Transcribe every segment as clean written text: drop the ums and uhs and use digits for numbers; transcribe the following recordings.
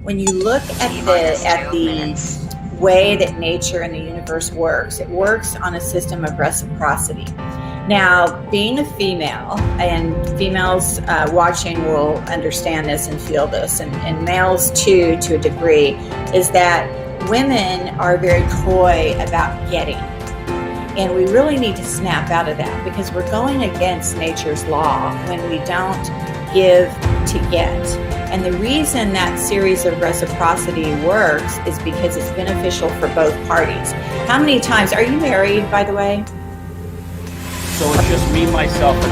When you look at the way that nature and the universe works, it works on a system of reciprocity. Now, being a female, and females watching will understand this and feel this, and males too, to a degree, is that women are very coy about getting. And we really need to snap out of that, because we're going against nature's law when we don't give to get. And the reason that series of reciprocity works is because it's beneficial for both parties. How many times, are you married, by the way? So it's just me, myself, and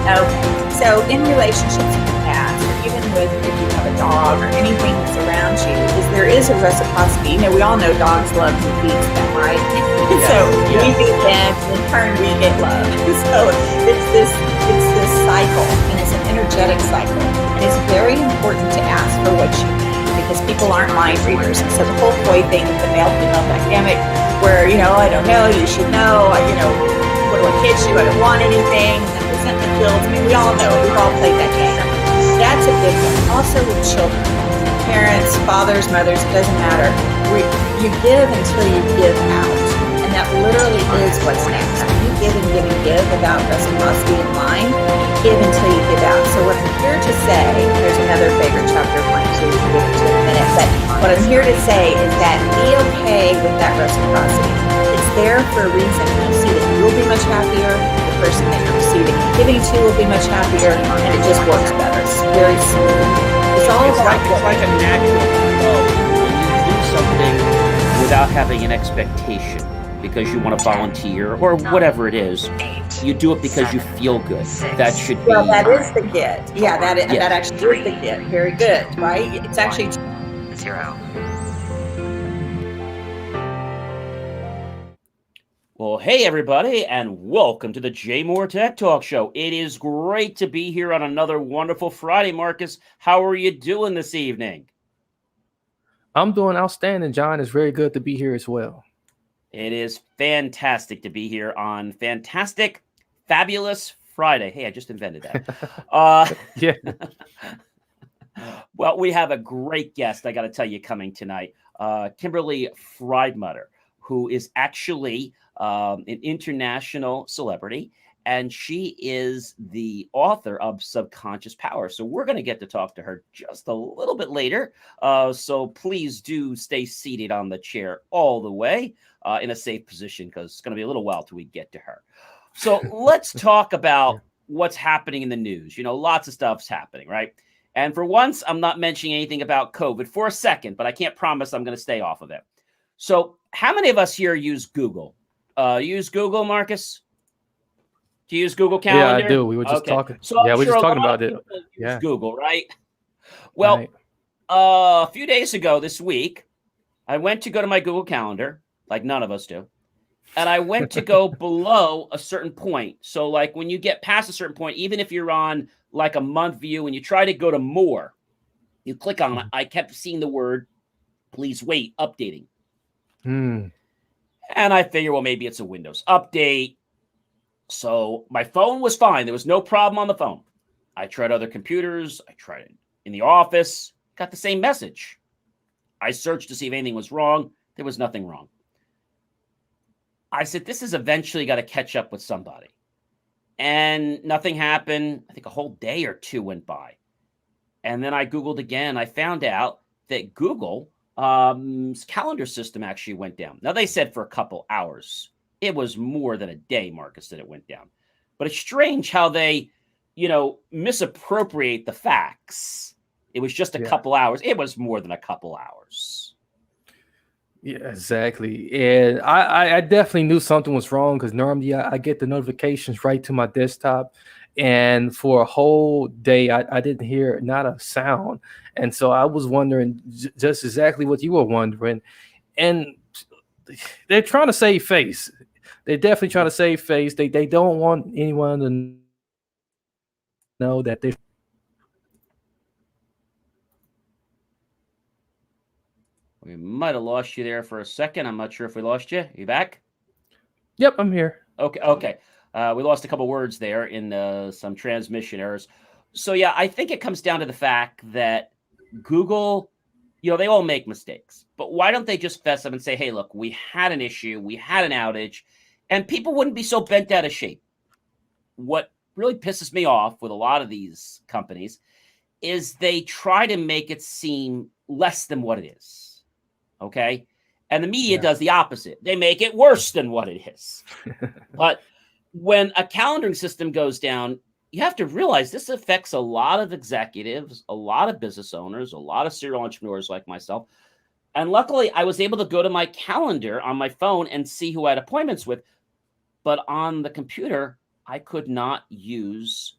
I. Okay. So in relationships in the past, or even with if you have a dog or anything that's around you, there is a reciprocity. You know, we all know dogs love who feeds them, right? Yes, so yes. we feed them, in turn we get love. So it's this cycle, and it's an energetic cycle. And it's very important to ask for what you need, because people aren't mind readers. And so the whole coy thing with the male-female dynamic, where, you know, I don't know, you should know, what do I kid you? I don't want anything. And then resentment builds. I mean, we all know it. We've all played that game. That's a big one. Also with children, parents, fathers, mothers, it doesn't matter. You give until you give out. And that literally is what's next. You give and give and give without reciprocity in mind. Give until you give out. So what I'm here to say, there's another bigger chapter one, so we can get into in a minute. But what I'm here to say is that be okay with that reciprocity. It's there for a reason. You see that you will be much happier. The person that you're receiving and giving to will be much happier, and it just works better. It's very smooth. It's like a natural flow. When you do something without having an expectation, because you want to volunteer or whatever it is, you do it because you feel good. That should be. Well, that is the get. Yeah, that actually is the get. Very good, right? It's actually 0. Well, hey, everybody, and welcome to the JMOR Tech Talk Show. It is great to be here on another wonderful Friday. Marcus, how are you doing this evening? I'm doing outstanding, John. It's very good to be here as well. It is fantastic to be here on Fantastic, Fabulous Friday. Hey, I just invented that. Yeah. Well, we have a great guest, I got to tell you, coming tonight. Kimberly Friedmutter, who is actually an international celebrity, and she is the author of Subconscious Power. So we're going to get to talk to her just a little bit later. So please do stay seated on the chair all the way in a safe position, because it's going to be a little while till we get to her. So let's talk about what's happening in the news. You know, lots of stuff's happening, right? And for once, I'm not mentioning anything about COVID for a second, but I can't promise I'm going to stay off of it. So how many of us here use Google? Use Google, Marcus? Do you use Google Calendar? Yeah, I do. We were just talking. So yeah, we were just talking about it. Use Google, right? Well, right. A few days ago this week, I went to go to my Google Calendar, like none of us do. And I went to go below a certain point. So like when you get past a certain point, even if you're on like a month view and you try to go to more, you click on it. I kept seeing the word, please wait, updating. And I figure, well, maybe it's a Windows update. So my phone was fine. There was no problem on the phone. I tried other computers. I tried it in the office. Got the same message. I searched to see if anything was wrong. There was nothing wrong. I said, this is eventually got to catch up with somebody. And nothing happened. I think a whole day or two went by. And then I Googled again. I found out that Google calendar system actually went down. Now, they said for a couple hours. It was more than a day, Marcus, that it went down. But it's strange how they, misappropriate the facts. It was just a couple hours. It was more than a couple hours. Yeah, exactly. And I definitely knew something was wrong, because normally I get the notifications right to my desktop. And for a whole day, I didn't hear not a sound. And so I was wondering just exactly what you were wondering. And they're trying to save face. They're definitely trying to save face. They don't want anyone to know that they. We might have lost you there for a second. I'm not sure if we lost you. You back? Yep, I'm here. Okay. We lost a couple words there in some transmission errors. So, yeah, I think it comes down to the fact that Google they all make mistakes, but why don't they just fess up and say, hey, look, we had an issue, we had an outage, and people wouldn't be so bent out of shape. What really pisses me off with a lot of these companies is they try to make it seem less than what it is. Okay. And the media does the opposite. They make it worse than what it is. But when a calendaring system goes down, you have to realize this affects a lot of executives, a lot of business owners, a lot of serial entrepreneurs like myself. And luckily, I was able to go to my calendar on my phone and see who I had appointments with. But on the computer, I could not use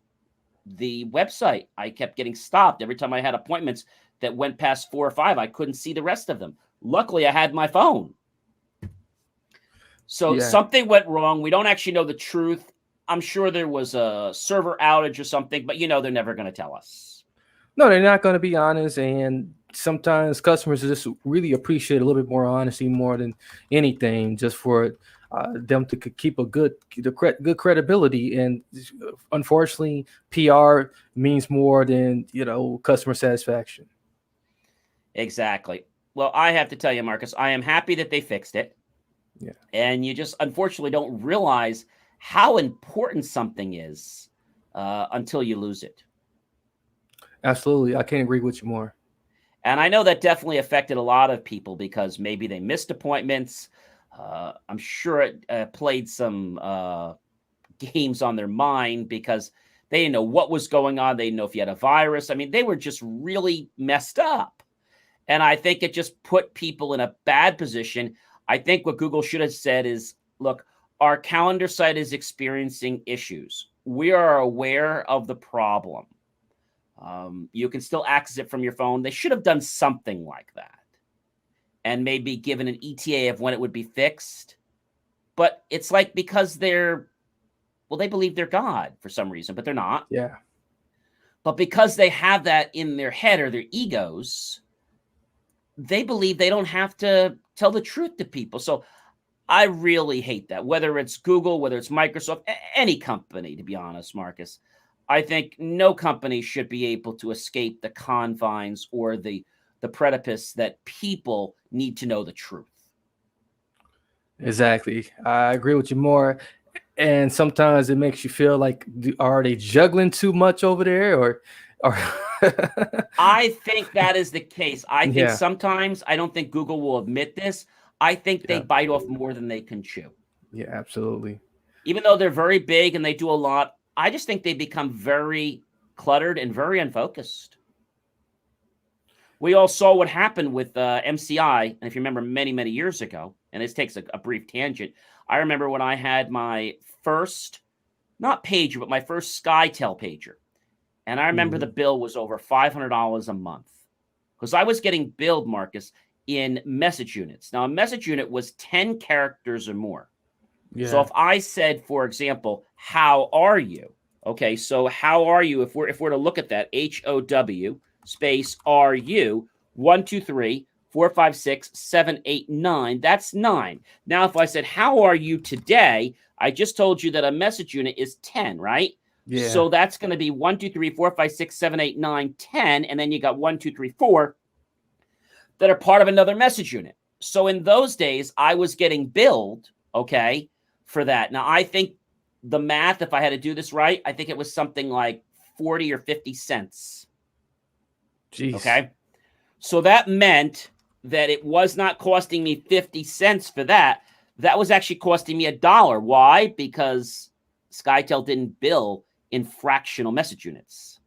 the website. I kept getting stopped every time I had appointments that went past 4 or 5. I couldn't see the rest of them. Luckily, I had my phone. So something went wrong. We don't actually know the truth. I'm sure there was a server outage or something, but they're never going to tell us. No, they're not going to be honest. And sometimes customers just really appreciate a little bit more honesty more than anything, just for them to keep a good credibility. And unfortunately, PR means more than customer satisfaction. Exactly. Well, I have to tell you, Marcus, I am happy that they fixed it. Yeah. And you just unfortunately don't realize how important something is until you lose it. Absolutely. I can't agree with you more. And I know that definitely affected a lot of people because maybe they missed appointments. I'm sure it played some games on their mind because they didn't know what was going on. They didn't know if you had a virus. I mean, they were just really messed up. And I think it just put people in a bad position. I think what Google should have said is, look, our calendar site is experiencing issues. We are aware of the problem. You can still access it from your phone. They should have done something like that and maybe given an ETA of when it would be fixed. But it's like because they believe they're God for some reason, but they're not. Yeah. But because they have that in their head or their egos, they believe they don't have to tell the truth to people. So I really hate that, whether it's Google, whether it's Microsoft, any company, to be honest, Marcus. I think no company should be able to escape the confines or the precipice that people need to know the truth. Exactly. I agree with you more. And sometimes it makes you feel like, are they juggling too much over there? Or I think that is the case. I think sometimes, I don't think Google will admit this. I think they bite off more than they can chew. Yeah, absolutely. Even though they're very big and they do a lot, I just think they become very cluttered and very unfocused. We all saw what happened with MCI. And if you remember many, many years ago, and this takes a brief tangent, I remember when I had my first, not pager, but my first SkyTel pager. And I remember the bill was over $500 a month because I was getting billed, Marcus, in message units. Now, a message unit was 10 characters or more. Yeah. So if I said, for example, how are you? Okay, so how are you? If we're to look at that, HOW space are you 1, 2, 3, 4, 5, 6, 7, 8, 9. That's 9. Now, if I said, how are you today? I just told you that a message unit is 10, right? Yeah. So that's going to be 1, 2, 3, 4, 5, 6, 7, 8, 9, 10. And then you got 1, 2, 3, 4 that are part of another message unit. So in those days, I was getting billed, okay, for that. Now, I think the math, if I had to do this right, I think it was something like 40 or 50 cents. Jeez. Okay. So that meant that it was not costing me 50 cents for that. That was actually costing me $1. Why? Because SkyTel didn't bill in fractional message units.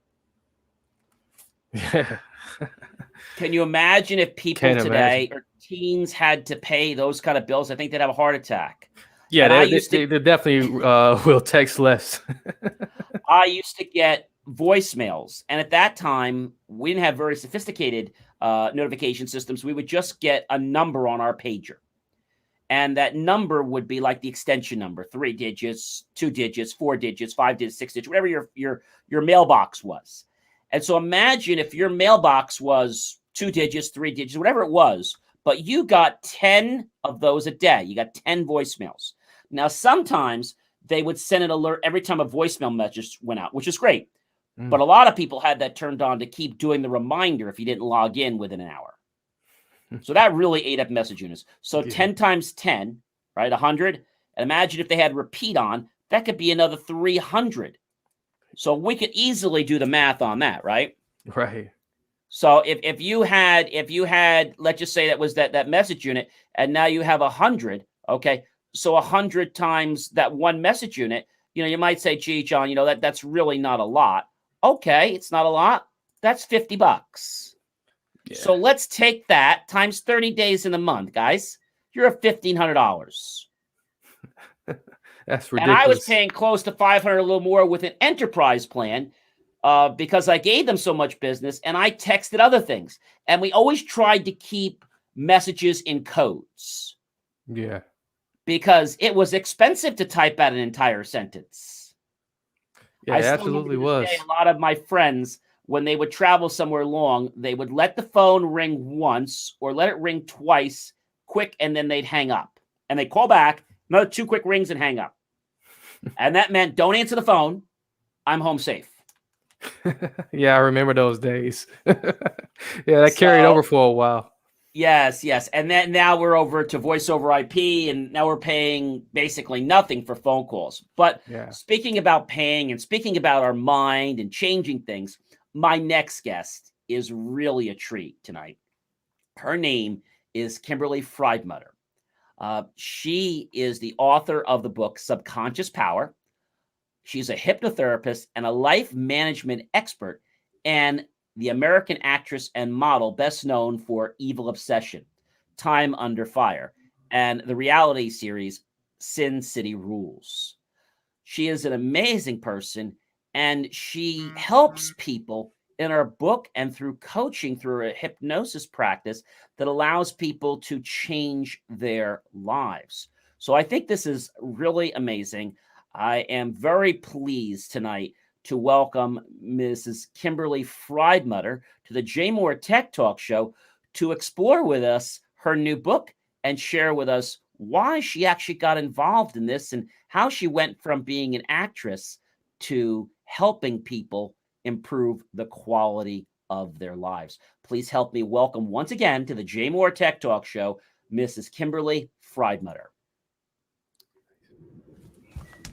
Yeah. Can you imagine if people today or teens had to pay those kind of bills? I think they'd have a heart attack. Yeah, they definitely will text less. I used to get voicemails. And at that time, we didn't have very sophisticated notification systems. We would just get a number on our pager. And that number would be like the extension number, 3 digits, 2 digits, 4 digits, 5 digits, 6 digits, whatever your mailbox was. And so imagine if your mailbox was 2 digits, 3 digits, whatever it was, but you got 10 of those a day. You got 10 voicemails. Now, sometimes they would send an alert every time a voicemail message went out, which is great. But a lot of people had that turned on to keep doing the reminder if you didn't log in within an hour. So that really ate up message units. So Yeah. 10 times 10, right? 100. And imagine if they had repeat on, that could be another 300. So we could easily do the math on that, right? Right. So if you had, let's just say that was that message unit, and now you have 100, okay? So 100 times that one message unit, you might say, gee, John, that's really not a lot. Okay, it's not a lot. That's $50. Yeah. So let's take that times 30 days in a month, guys. You're at $1,500. That's ridiculous. And I was paying close to $500, a little more with an enterprise plan because I gave them so much business, and I texted other things. And we always tried to keep messages in codes. Yeah. Because it was expensive to type out an entire sentence. Yeah, it absolutely was. A lot of my friends, when they would travel somewhere long, they would let the phone ring once or let it ring twice quick, and then they'd hang up. And they'd call back, another 2 quick rings and hang up. And that meant don't answer the phone. I'm home safe. Yeah, I remember those days. Yeah, that carried over for a while. Yes. And then now we're over to voice over IP, and now we're paying basically nothing for phone calls. But Speaking about paying and speaking about our mind and changing things, my next guest is really a treat tonight. Her name is Kimberly Friedmutter. She is the author of the book Subconscious Power. She's a hypnotherapist and a life management expert, and the American actress and model best known for Evil Obsession, Time Under Fire, and the reality series Sin City Rules. She is an amazing person, and she helps people in her book and through coaching through a hypnosis practice that allows people to change their lives. So I think this is really amazing. I am very pleased tonight to welcome Mrs. Kimberly Friedmutter to the JMOR Tech Talk Show to explore with us her new book and share with us why she actually got involved in this and how she went from being an actress to helping people improve the quality of their lives. Please help me welcome once again to the JMOR Tech Talk Show, Mrs. Kimberly Friedmutter.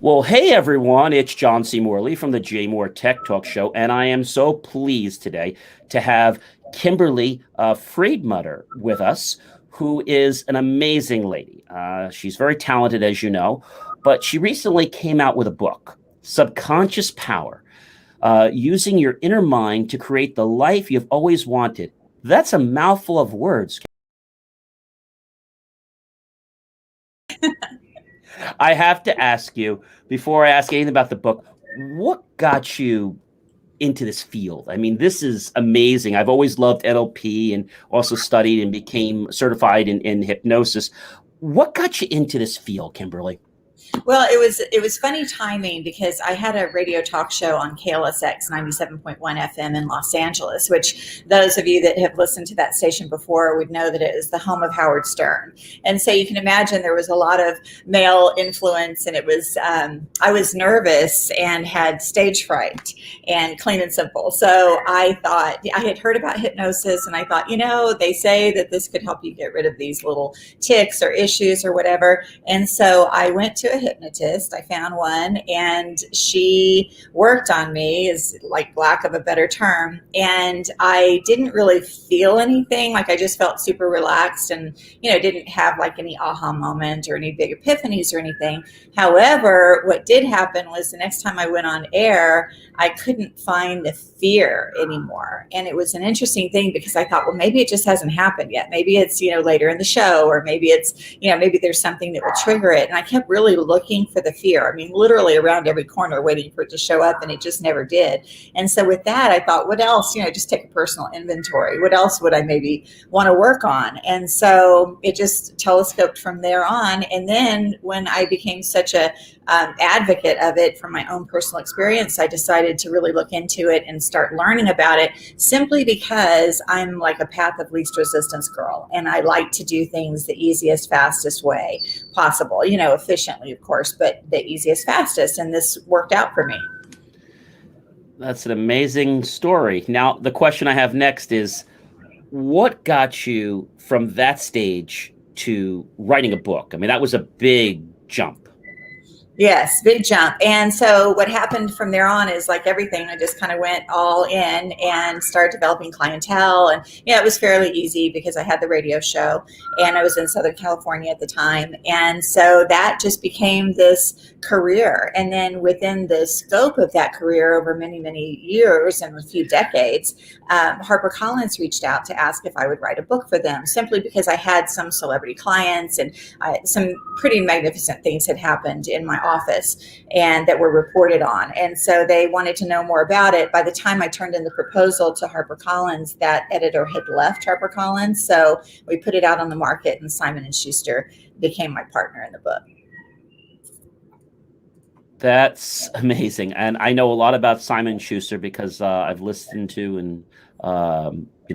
Well, hey, everyone, it's John C. Morley from the JMOR Tech Talk Show, and I am so pleased today to have Kimberly Friedmutter with us, who is an amazing lady. She's very talented, as you know, but she recently came out with a book, Subconscious Power, Using Your Inner Mind to Create the Life You've Always Wanted. That's a mouthful of words. I have to ask you, before I ask anything about the book, what got you into this field? I mean, this is amazing. I've always loved NLP and also studied and became certified in hypnosis. What got you into this field, Kimberly? Well, it was funny timing because I had a radio talk show on KLSX 97.1 FM in Los Angeles, which those of you that have listened to that station before would know that it is the home of Howard Stern. And so you can imagine there was a lot of male influence, and it was I was nervous and had stage fright, and clean and simple. So I thought, I had heard about hypnosis, and I thought, they say that this could help you get rid of these little tics or issues or whatever. And so I went to a hypnotist. I found one, and she worked on me, is like lack of a better term. And I didn't really feel anything. Like I just felt super relaxed and, didn't have like any aha moment or any big epiphanies or anything. However, what did happen was the next time I went on air, I couldn't find the fear anymore. And it was an interesting thing because I thought, well, maybe it just hasn't happened yet. Maybe it's, later in the show, or maybe it's, maybe there's something that will trigger it. And I kept really looking for the fear. I mean, literally around every corner waiting for it to show up, and it just never did. And so with that, I thought, what else, just take a personal inventory. What else would I maybe want to work on? And so it just telescoped from there on. And then when I became such a advocate of it from my own personal experience, I decided to really look into it and start learning about it, simply because I'm like a path of least resistance girl, and I like to do things the easiest, fastest way possible, efficiently, of course, but the easiest, fastest. And this worked out for me. That's an amazing story. Now, the question I have next is, what got you from that stage to writing a book? I mean, that was a big jump. Yes, big jump. And so what happened from there on is like everything, I just kind of went all in and started developing clientele. And yeah, it was fairly easy because I had the radio show and I was in Southern California at the time. And so that just became this career. And then within the scope of that career over many, many years and a few decades, HarperCollins reached out to ask if I would write a book for them, simply because I had some celebrity clients and some pretty magnificent things had happened in my office and that were reported on. And so they wanted to know more about it. By the time I turned in the proposal to HarperCollins, that editor had left HarperCollins. So we put it out on the market and Simon & Schuster became my partner in the book. That's amazing. And I know a lot about Simon & Schuster because I've listened to and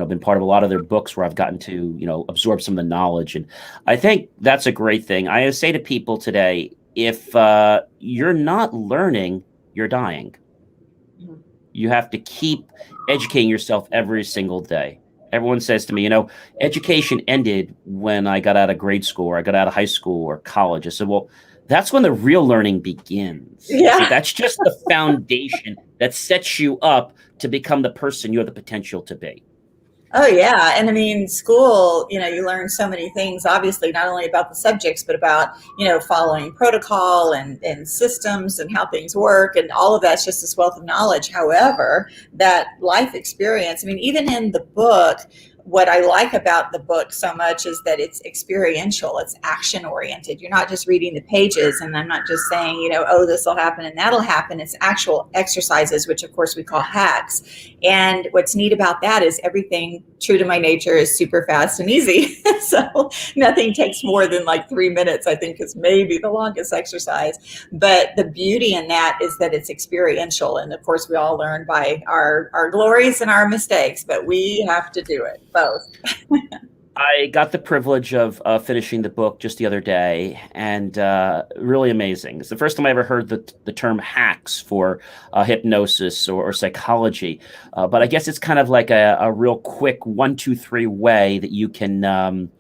been part of a lot of their books where I've gotten to, absorb some of the knowledge. And I think that's a great thing. I say to people today, if you're not learning, you're dying. Mm-hmm. You have to keep educating yourself every single day. Everyone says to me, education ended when I got out of grade school or I got out of high school or college. I said, well, that's when the real learning begins. Yeah. So that's just the foundation that sets you up to become the person you have the potential to be. Oh, yeah. And I mean, school, you learn so many things, obviously, not only about the subjects, but about, following protocol and systems and how things work. And all of that's just this wealth of knowledge. However, that life experience, I mean, even in the book, what I like about the book so much is that it's experiential, it's action oriented. You're not just reading the pages, and I'm not just saying, this will happen and that'll happen. It's actual exercises, which of course we call hacks. And what's neat about that is everything, true to my nature, is super fast and easy. So nothing takes more than like 3 minutes, I think is maybe the longest exercise. But the beauty in that is that it's experiential. And of course we all learn by our glories and our mistakes, but we have to do it. Both. I got the privilege of finishing the book just the other day, and really amazing. It's the first time I ever heard the term hacks for hypnosis or psychology. But I guess it's kind of like a real quick 1, 2, 3 way that you can,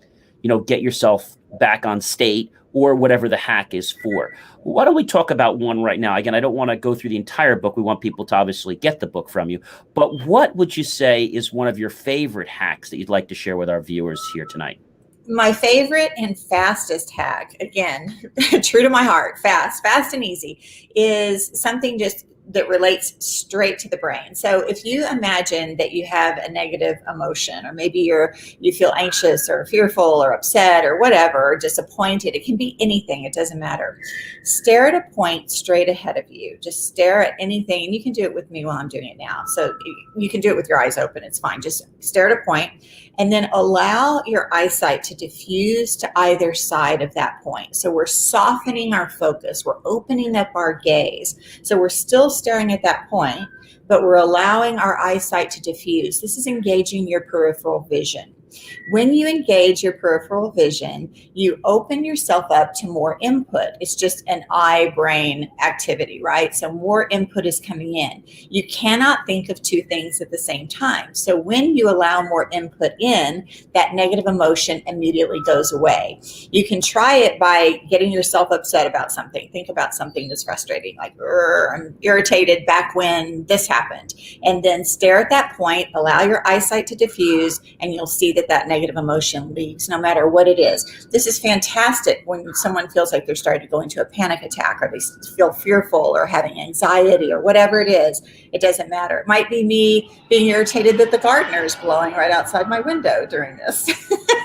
get yourself back on state or whatever the hack is for. Why don't we talk about one right now? Again, I don't want to go through the entire book. We want people to obviously get the book from you. But what would you say is one of your favorite hacks that you'd like to share with our viewers here tonight? My favorite and fastest hack, again, true to my heart, fast and easy, is something just that relates straight to the brain. So if you imagine that you have a negative emotion, or maybe you feel anxious or fearful or upset or whatever, or disappointed, it can be anything, it doesn't matter. Stare at a point straight ahead of you. Just stare at anything, and you can do it with me while I'm doing it now. So you can do it with your eyes open, it's fine. Just stare at a point and then allow your eyesight to diffuse to either side of that point. So we're softening our focus, we're opening up our gaze. So we're still staring at that point, but we're allowing our eyesight to diffuse. This is engaging your peripheral vision. When you engage your peripheral vision, you open yourself up to more input. It's just an eye-brain activity, right? So more input is coming in. You cannot think of two things at the same time. So when you allow more input in, that negative emotion immediately goes away. You can try it by getting yourself upset about something. Think about something that's frustrating, like, I'm irritated back when this happened. And then stare at that point, allow your eyesight to diffuse, and you'll see that negative emotion leaves, no matter what it is. This is fantastic when someone feels like they're starting to go into a panic attack, or they feel fearful or having anxiety or whatever it is. It doesn't matter. It might be me being irritated that the gardener is blowing right outside my window during this.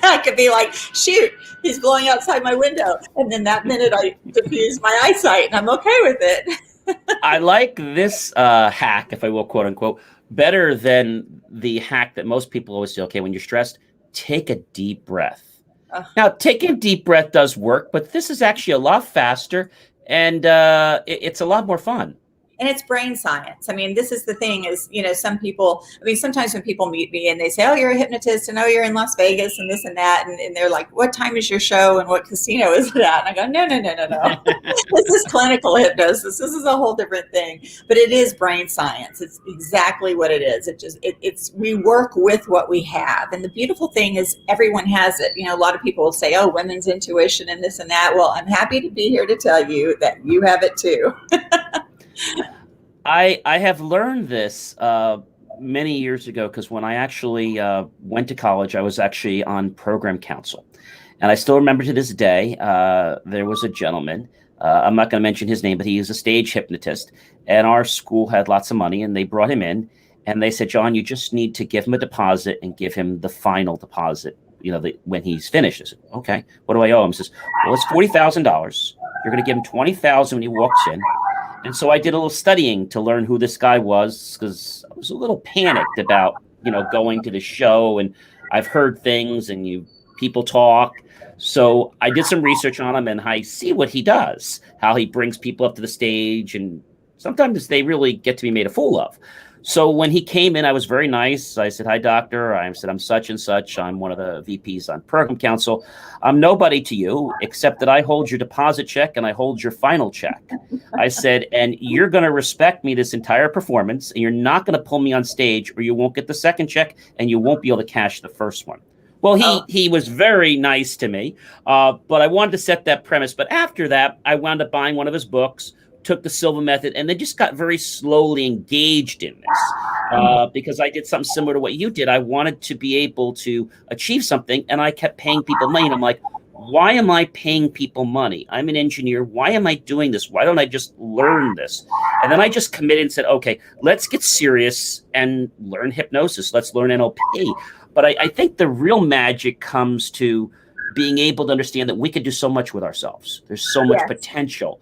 I could be like, shoot, he's blowing outside my window. And then that minute I diffuse my eyesight and I'm okay with it. I like this hack, if I will, quote unquote, better than the hack that most people always say, okay, when you're stressed, take a deep breath. Now, taking a deep breath does work, but this is actually a lot faster and it's a lot more fun. and it's brain science. I mean, this is the thing is, some people, I mean, sometimes when people meet me and they say, oh, you're a hypnotist and oh, you're in Las Vegas and this and that. And they're like, what time is your show and what casino is it at? And I go, no. This is clinical hypnosis. This is a whole different thing, but it is brain science. It's exactly what it is. We work with what we have. And the beautiful thing is everyone has it. A lot of people will say, oh, women's intuition and this and that. Well, I'm happy to be here to tell you that you have it too. I have learned this many years ago, because when I actually went to college, I was actually on program council. And I still remember to this day, there was a gentleman, I'm not going to mention his name, but he is a stage hypnotist. And our school had lots of money, and they brought him in. And they said, John, you just need to give him a deposit and give him the final deposit, when he's finished. I said, okay, what do I owe him? He says, well, it's $40,000. You're going to give him $20,000 when he walks in. And so I did a little studying to learn who this guy was, because I was a little panicked about, going to the show, and I've heard things and people talk. So I did some research on him, and I see what he does, how he brings people up to the stage, and sometimes they really get to be made a fool of. So when he came in, I was very nice. I said, hi, doctor. I said, I'm such and such. I'm one of the VPs on program council. I'm nobody to you, except that I hold your deposit check and I hold your final check. I said, and you're going to respect me this entire performance, and you're not going to pull me on stage, or you won't get the second check and you won't be able to cash the first one. Well, he was very nice to me, but I wanted to set that premise. But after that, I wound up buying one of his books, took the Silva method, and then just got very slowly engaged in this because I did something similar to what you did. I wanted to be able to achieve something, and I kept paying people money. And I'm like, why am I paying people money? I'm an engineer. Why am I doing this? Why don't I just learn this? And then I just committed and said, okay, let's get serious and learn hypnosis. Let's learn NLP. But I think the real magic comes to being able to understand that we could do so much with ourselves. There's so much potential.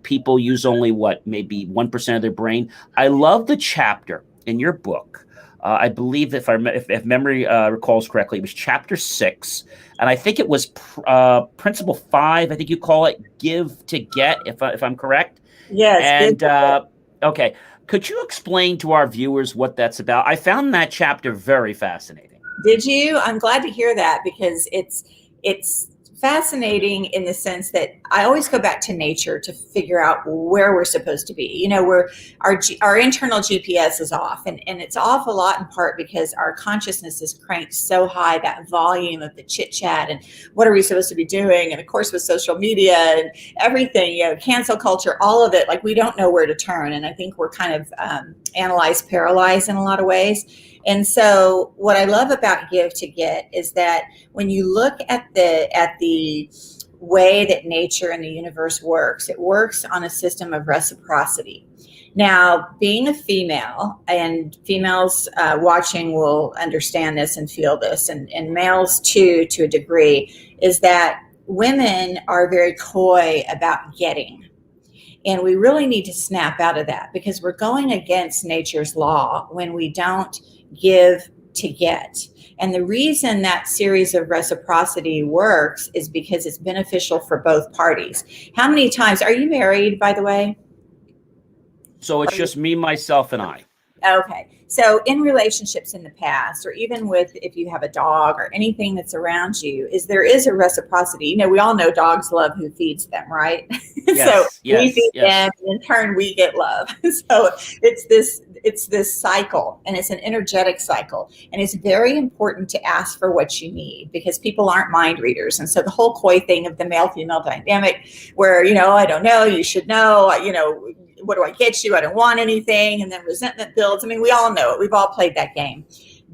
People use only maybe 1% of their brain. I love the chapter in your book. I believe if memory recalls correctly, it was chapter 6, and I think it was principle 5. I think you call it "Give to Get," if I'm correct. Yes. And okay, could you explain to our viewers what that's about? I found that chapter very fascinating. Did you? I'm glad to hear that, because it's fascinating in the sense that I always go back to nature to figure out where we're supposed to be. Our internal GPS is off, and it's off a lot in part because our consciousness is cranked so high, that volume of the chit chat and what are we supposed to be doing, and of course with social media and everything, cancel culture, all of it, like we don't know where to turn. And I think we're kind of analyzed, paralyzed in a lot of ways. And so what I love about Give to Get is that when you look at the way that nature and the universe works, it works on a system of reciprocity. Now, being a female, and females watching will understand this and feel this, and males too, to a degree, is that women are very coy about getting. And we really need to snap out of that, because we're going against nature's law when we don't give to get. And the reason that series of reciprocity works is because it's beneficial for both parties. How many times are you married, by the way? So it's just me, myself, and I. Okay. So in relationships in the past, or even with, if you have a dog or anything that's around you, there is a reciprocity. We all know dogs love who feeds them, right? Yes, we feed them, and in turn we get love. So it's this cycle, and it's an energetic cycle. And it's very important to ask for what you need, because people aren't mind readers. And so the whole coy thing of the male-female dynamic, where, I don't know, you should know, what do I get you? I don't want anything. And then resentment builds. I mean, we all know it. We've all played that game.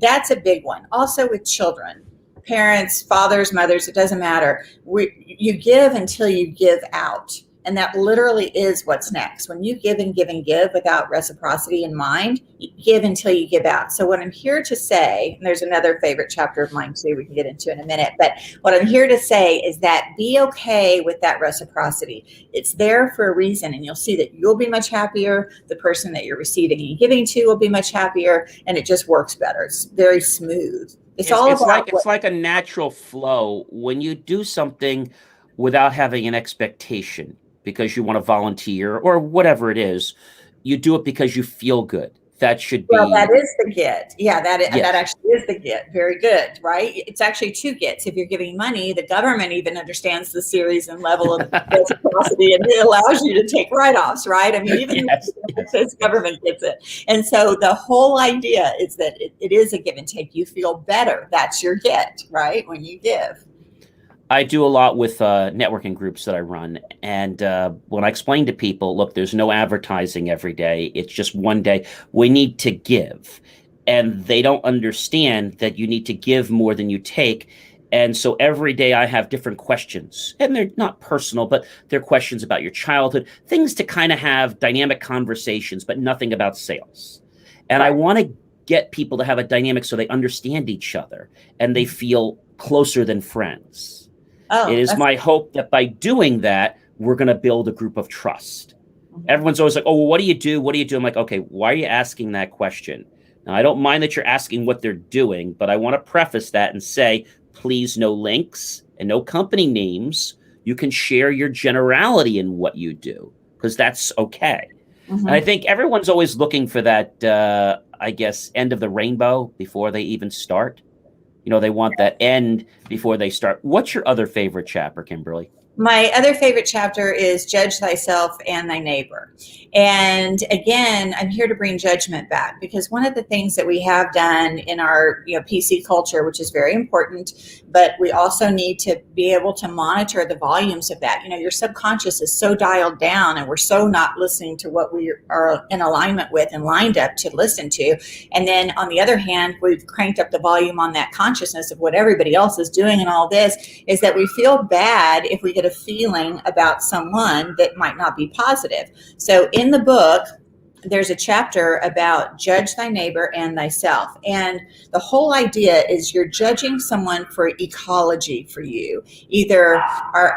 That's a big one. Also with children, parents, fathers, mothers, it doesn't matter. You give until you give out. And that literally is what's next. When you give and give and give without reciprocity in mind, you give until you give out. So what I'm here to say, and there's another favorite chapter of mine too, we can get into in a minute, but what I'm here to say is that be okay with that reciprocity. It's there for a reason, and you'll see that you'll be much happier. The person that you're receiving and giving to will be much happier, and it just works better. It's very smooth. It's like a natural flow when you do something without having an expectation, because you want to volunteer or whatever it is. you do it because you feel good. That should be. Well, that is the get. Yeah, that Yes. actually is the get. Very good, right? It's actually two gets. If you're giving money, the government even understands the series and level of reciprocity, and it allows you to take write-offs, right? I mean, even Yes. the government gets it. And so the whole idea is that it is a give and take. You feel better. That's your get, right? When you give. I do a lot with networking groups that I run. And when I explain to people, look, there's no advertising every day. It's just one day. We need to give. And they don't understand that you need to give more than you take. And so every day I have different questions. And they're not personal, but they're questions about your childhood, things to kind of have dynamic conversations, but nothing about sales. And I want to get people to have a dynamic so they understand each other and they feel closer than friends. It is my hope that by doing that, we're going to build a group of trust. Everyone's always like, oh, well, what do you do? What do you do? I'm like, okay, why are you asking that question? Now, I don't mind that you're asking what they're doing, but I want to preface that and say, please, no links and no company names. You can share your generality in what you do, because that's okay. And I think everyone's always looking for that, I guess, end of the rainbow before they even start. You know, they want that end before they start. What's your other favorite chapter, Kimberly? My other favorite chapter is Judge Thyself and Thy Neighbor. And again, I'm here to bring judgment back, because one of the things that we have done in our PC culture, which is very important, but we also need to be able to monitor the volumes of that. Your subconscious is so dialed down, and we're so not listening to what we are in alignment with and lined up to listen to. And then on the other hand, we've cranked up the volume on that consciousness of what everybody else is doing, and all this is that we feel bad if we get a feeling about someone that might not be positive. So in the book, there's a chapter about judge thy neighbor and thyself. And the whole idea is you're judging someone for ecology for you. Either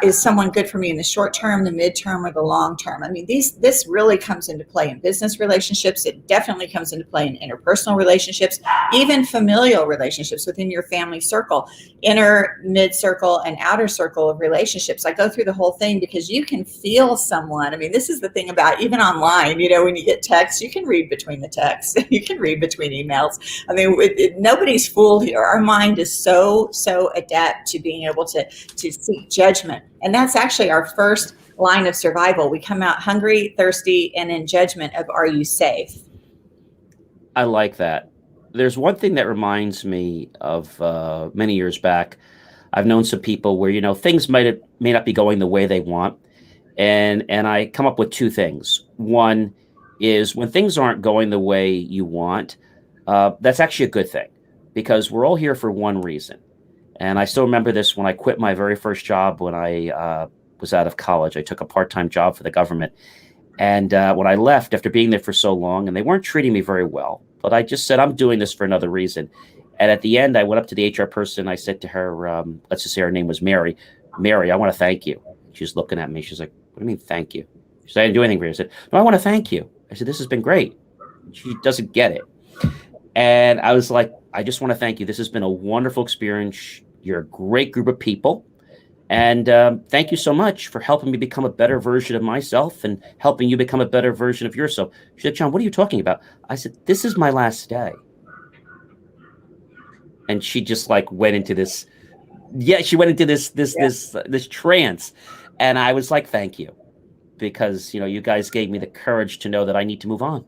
is someone good for me in the short term, the midterm, or the long term. I mean, this really comes into play in business relationships. It definitely comes into play in interpersonal relationships, even familial relationships within your family circle, inner, mid circle, and outer circle of relationships. I go through the whole thing because you can feel someone. I mean, this is the thing about even online, when you get text, you can read between the texts. You can read between emails. I mean, nobody's fooled here. Our mind is so adept to being able to seek judgment. And that's actually our first line of survival. We come out hungry, thirsty, and in judgment of, are you safe? I like that. There's one thing that reminds me of many years back. I've known some people where, things may not be going the way they want. And I come up with two things. One is when things aren't going the way you want, that's actually a good thing, because we're all here for one reason. And I still remember this when I quit my very first job when I was out of college. I took a part-time job for the government. And when I left after being there for so long, and they weren't treating me very well, but I just said, I'm doing this for another reason. And at the end, I went up to the HR person. I said to her, let's just say her name was Mary. Mary, I want to thank you. She's looking at me. She's like, what do you mean, thank you? She said, I didn't do anything for you. I said, no, I want to thank you. I said, this has been great. She doesn't get it. And I was like, I just want to thank you. This has been a wonderful experience. You're a great group of people. And thank you so much for helping me become a better version of myself and helping you become a better version of yourself. She said, John, what are you talking about? I said, this is my last day. And she just went into this. Yeah, she went into this trance. And I was like, thank you. Because, you guys gave me the courage to know that I need to move on.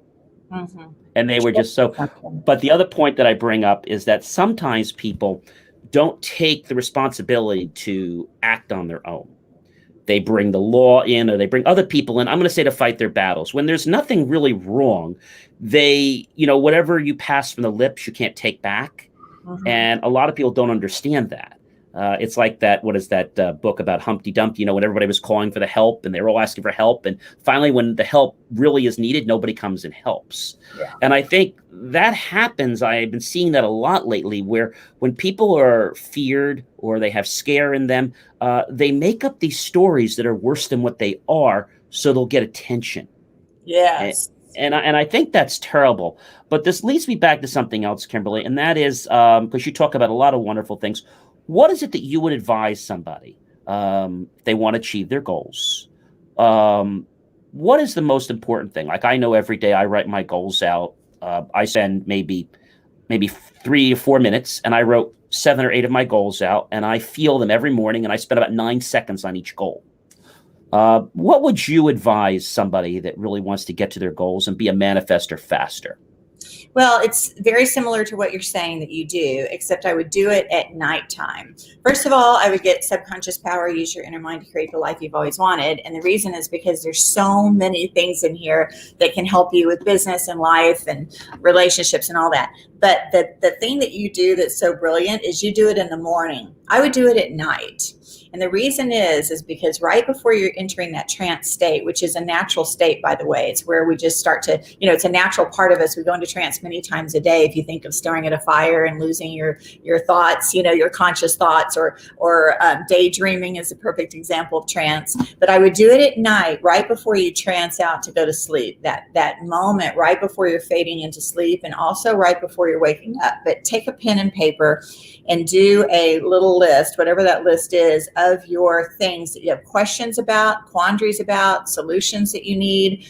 Mm-hmm. And they were just so. But the other point that I bring up is that sometimes people don't take the responsibility to act on their own. They bring the law in, or they bring other people in, I'm going to say, to fight their battles. When there's nothing really wrong, they, whatever you pass from the lips, you can't take back. Mm-hmm. And a lot of people don't understand that. It's like that. What is that book about Humpty Dumpty? When everybody was calling for the help and they were all asking for help. And finally, when the help really is needed, nobody comes and helps. Yeah. And I think that happens. I've been seeing that a lot lately, where when people are feared or they have scare in them, they make up these stories that are worse than what they are, so they'll get attention. Yes. And I think that's terrible. But this leads me back to something else, Kimberly, and that is, because you talk about a lot of wonderful things. What is it that you would advise somebody if they want to achieve their goals? what is the most important thing? Like, I know every day I write my goals out. I spend maybe 3 or 4 minutes, and I wrote 7 or 8 of my goals out, and I feel them every morning, and I spend about 9 seconds on each goal. What would you advise somebody that really wants to get to their goals and be a manifester faster? Well, it's very similar to what you're saying that you do, except I would do it at nighttime. First of all, I would get subconscious power, use your inner mind to create the life you've always wanted. And the reason is because there's so many things in here that can help you with business and life and relationships and all that. But the thing that you do that's so brilliant is you do it in the morning. I would do it at night. And the reason is because right before you're entering that trance state, which is a natural state, by the way, it's where we just start to, it's a natural part of us. We go into trance many times a day. If you think of staring at a fire and losing your thoughts, your conscious thoughts, or daydreaming is a perfect example of trance. But I would do it at night, right before you trance out to go to sleep, that moment right before you're fading into sleep, and also right before you're waking up. But take a pen and paper and do a little list, whatever that list is, of your things that you have questions about, quandaries about, solutions that you need,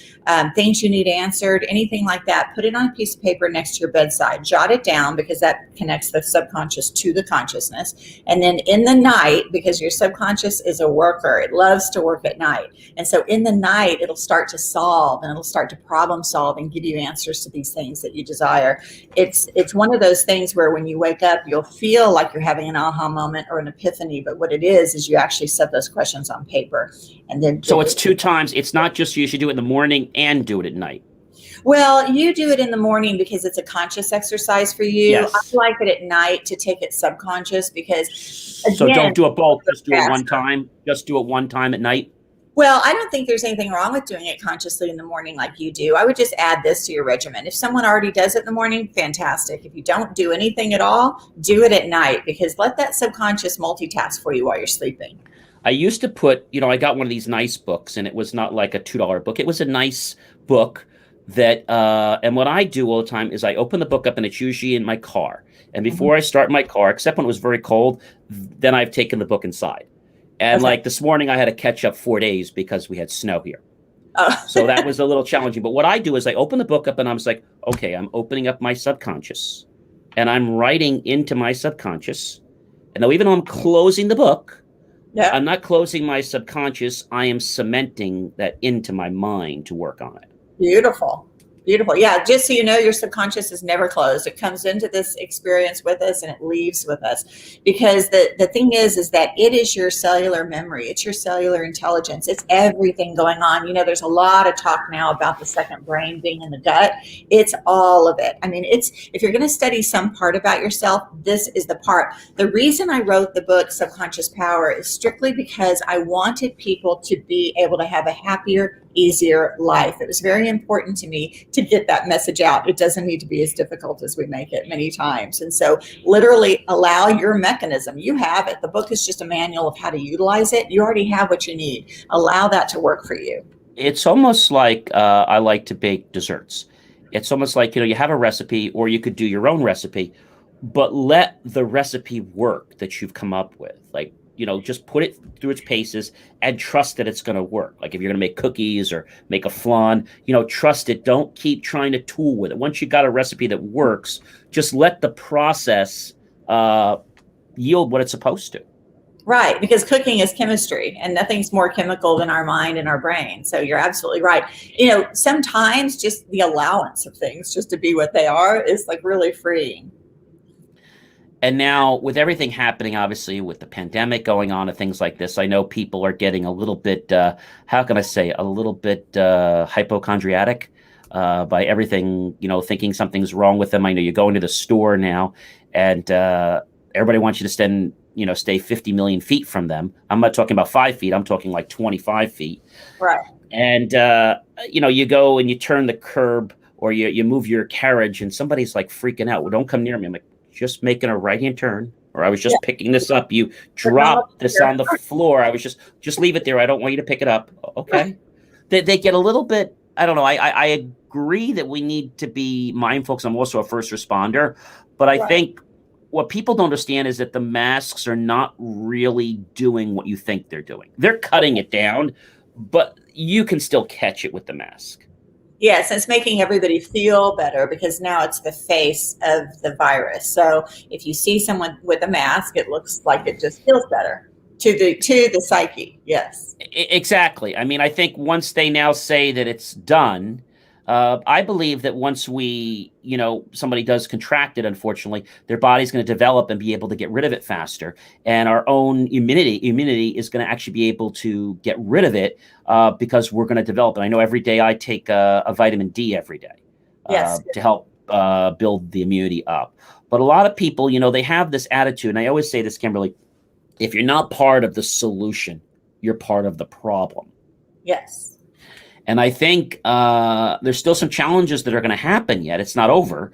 things you need answered, anything like that. Put it on a piece of paper next to your bedside. Jot it down, because that connects the subconscious to the consciousness. And then in the night, because your subconscious is a worker, it loves to work at night. And so in the night, it'll start to solve, and it'll start to problem solve and give you answers to these things that you desire. It's one of those things where when you wake up, you'll feel like you're having an aha moment or an epiphany, but what it is you actually set those questions on paper. And then so it's 2 times. It's not just you should do it in the morning and do it at night. Well, you do it in the morning because it's a conscious exercise for you. Yes. I like it at night to take it subconscious, because so don't do it both. Just do it faster. one time. Just do it one time at night. Well, I don't think there's anything wrong with doing it consciously in the morning like you do. I would just add this to your regimen. If someone already does it in the morning, fantastic. If you don't do anything at all, do it at night, because let that subconscious multitask for you while you're sleeping. I used to put, I got one of these nice books, and it was not like a $2 book. It was a nice book that, and what I do all the time is I open the book up, and it's usually in my car. And before I start my car, except when it was very cold, then I've taken the book inside. And like this morning, I had to catch up 4 days because we had snow here. So that was a little challenging. But what I do is I open the book up, and I'm just like, okay, I'm opening up my subconscious, and I'm writing into my subconscious. And now, even though I'm closing the book, I'm not closing my subconscious. I am cementing that into my mind to work on it. Beautiful. Beautiful. Yeah. Just so you know, your subconscious is never closed. It comes into this experience with us, and it leaves with us, because the thing is that it is your cellular memory. It's your cellular intelligence. It's everything going on. There's a lot of talk now about the second brain being in the gut. It's all of it. I mean, if you're going to study some part about yourself, this is the part. The reason I wrote the book Subconscious Power is strictly because I wanted people to be able to have a happier, easier life. It was very important to me to get that message out. It doesn't need to be as difficult as we make it many times. And so literally allow your mechanism. You have it. The book is just a manual of how to utilize it. You already have what you need. Allow that to work for you. It's almost like I like to bake desserts. It's almost like, you have a recipe, or you could do your own recipe, but let the recipe work that you've come up with. Like, just put it through its paces and trust that it's going to work. Like if you're going to make cookies or make a flan, trust it. Don't keep trying to tool with it. Once you got a recipe that works, just let the process yield what it's supposed to. Right, because cooking is chemistry, and nothing's more chemical than our mind and our brain. So you're absolutely right. Sometimes just the allowance of things just to be what they are is like really freeing. And now with everything happening, obviously with the pandemic going on and things like this, I know people are getting a little bit, a little bit hypochondriac by everything, thinking something's wrong with them. I know you go into the store now, and everybody wants you to stay 50 million feet from them. I'm not talking about 5 feet. I'm talking like 25 feet. Right. And, you go and you turn the curb, or you move your carriage, and somebody's like freaking out. Well, don't come near me. I'm like, just making a right-hand turn, or I was just picking this up. You dropped this on the floor. I was just leave it there. I don't want you to pick it up. Okay. They get a little bit, I don't know. I agree that we need to be mindful, because I'm also a first responder, but I think what people don't understand is that the masks are not really doing what you think they're doing. They're cutting it down, but you can still catch it with the mask. Yes, it's making everybody feel better because now it's the face of the virus. So if you see someone with a mask, it looks like it just feels better to the psyche. Yes. Exactly. I mean, I think once they now say that it's done, I believe that once somebody does contract it, unfortunately, their body's going to develop and be able to get rid of it faster. And our own immunity is going to actually be able to get rid of it because we're going to develop it. I know every day I take a vitamin D every day Yes. to help build the immunity up. But a lot of people, they have this attitude. And I always say this, Kimberly, if you're not part of the solution, you're part of the problem. Yes. And I think there's still some challenges that are going to happen yet. It's not over,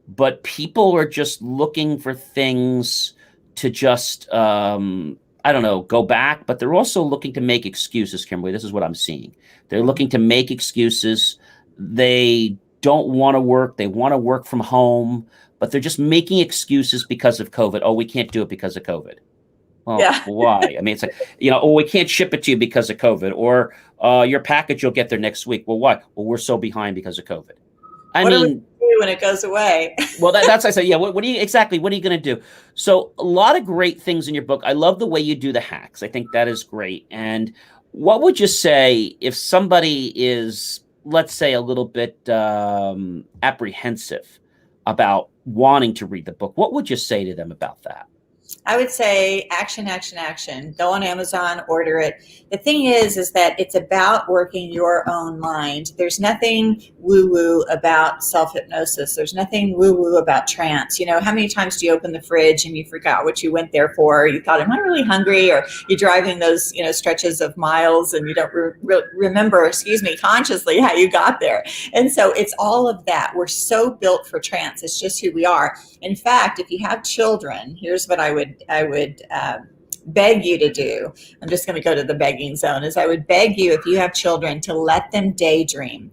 but people are just looking for things to just, go back. But they're also looking to make excuses, Kimberly. This is what I'm seeing. They're looking to make excuses. They don't want to work. They want to work from home, but they're just making excuses because of COVID. Oh, we can't do it because of COVID. Well, yeah. Why? I mean, it's like, we can't ship it to you because of COVID, or your package you'll get there next week. Well, why? Well, we're so behind because of COVID. What do we do when it goes away? Well, that's I say, yeah. What are you going to do? So a lot of great things in your book. I love the way you do the hacks. I think that is great. And what would you say if somebody is, let's say, a little bit apprehensive about wanting to read the book? What would you say to them about that? I would say action, action, action. Go on Amazon, order it. The thing is that it's about working your own mind. There's nothing woo-woo about self-hypnosis. There's nothing woo-woo about trance. How many times do you open the fridge and you forgot what you went there for? Or you thought, am I really hungry? Or you're driving those, stretches of miles and you don't remember, consciously how you got there. And so it's all of that. We're so built for trance. It's just who we are. In fact, if you have children, here's what I would beg you to do. I'm just going to go to the begging zone. Is I would beg you, if you have children, to let them daydream.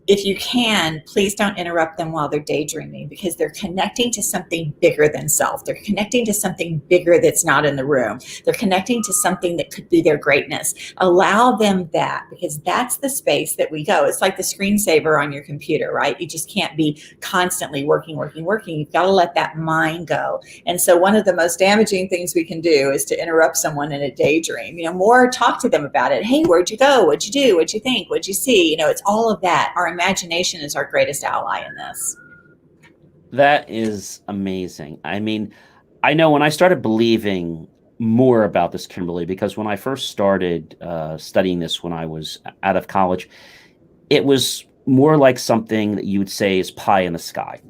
If you can, please don't interrupt them while they're daydreaming, because they're connecting to something bigger than self. They're connecting to something bigger that's not in the room. They're connecting to something that could be their greatness. Allow them that, because that's the space that we go. It's like the screensaver on your computer, right? You just can't be constantly working. You've got to let that mind go. And so one of the most damaging things we can do is to interrupt someone in a daydream. More talk to them about it. Hey, where'd you go? What'd you do? What'd you think? What'd you see? It's all of that. Our imagination is our greatest ally in this. That is amazing. I mean, I know when I started believing more about this, Kimberly, because when I first started studying this when I was out of college, it was more like something that you would say is pie in the sky.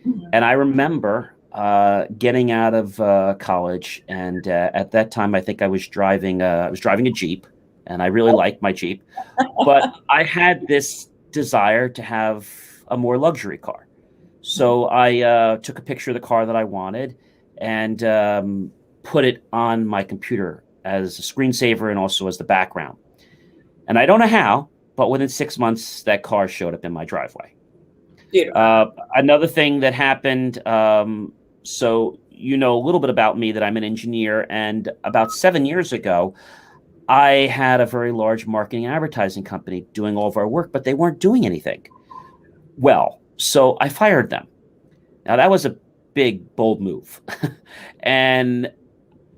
Mm-hmm. And I remember getting out of college, and at that time, I think I was driving a Jeep, and I really liked my Jeep, but I had this desire to have a more luxury car. So I took a picture of the car that I wanted and put it on my computer as a screensaver and also as the background. And I don't know how, but within 6 months, that car showed up in my driveway. Another thing that happened, so a little bit about me, that I'm an engineer, and about 7 years ago, I had a very large marketing and advertising company doing all of our work, but they weren't doing anything well. So I fired them. Now, that was a big, bold move. And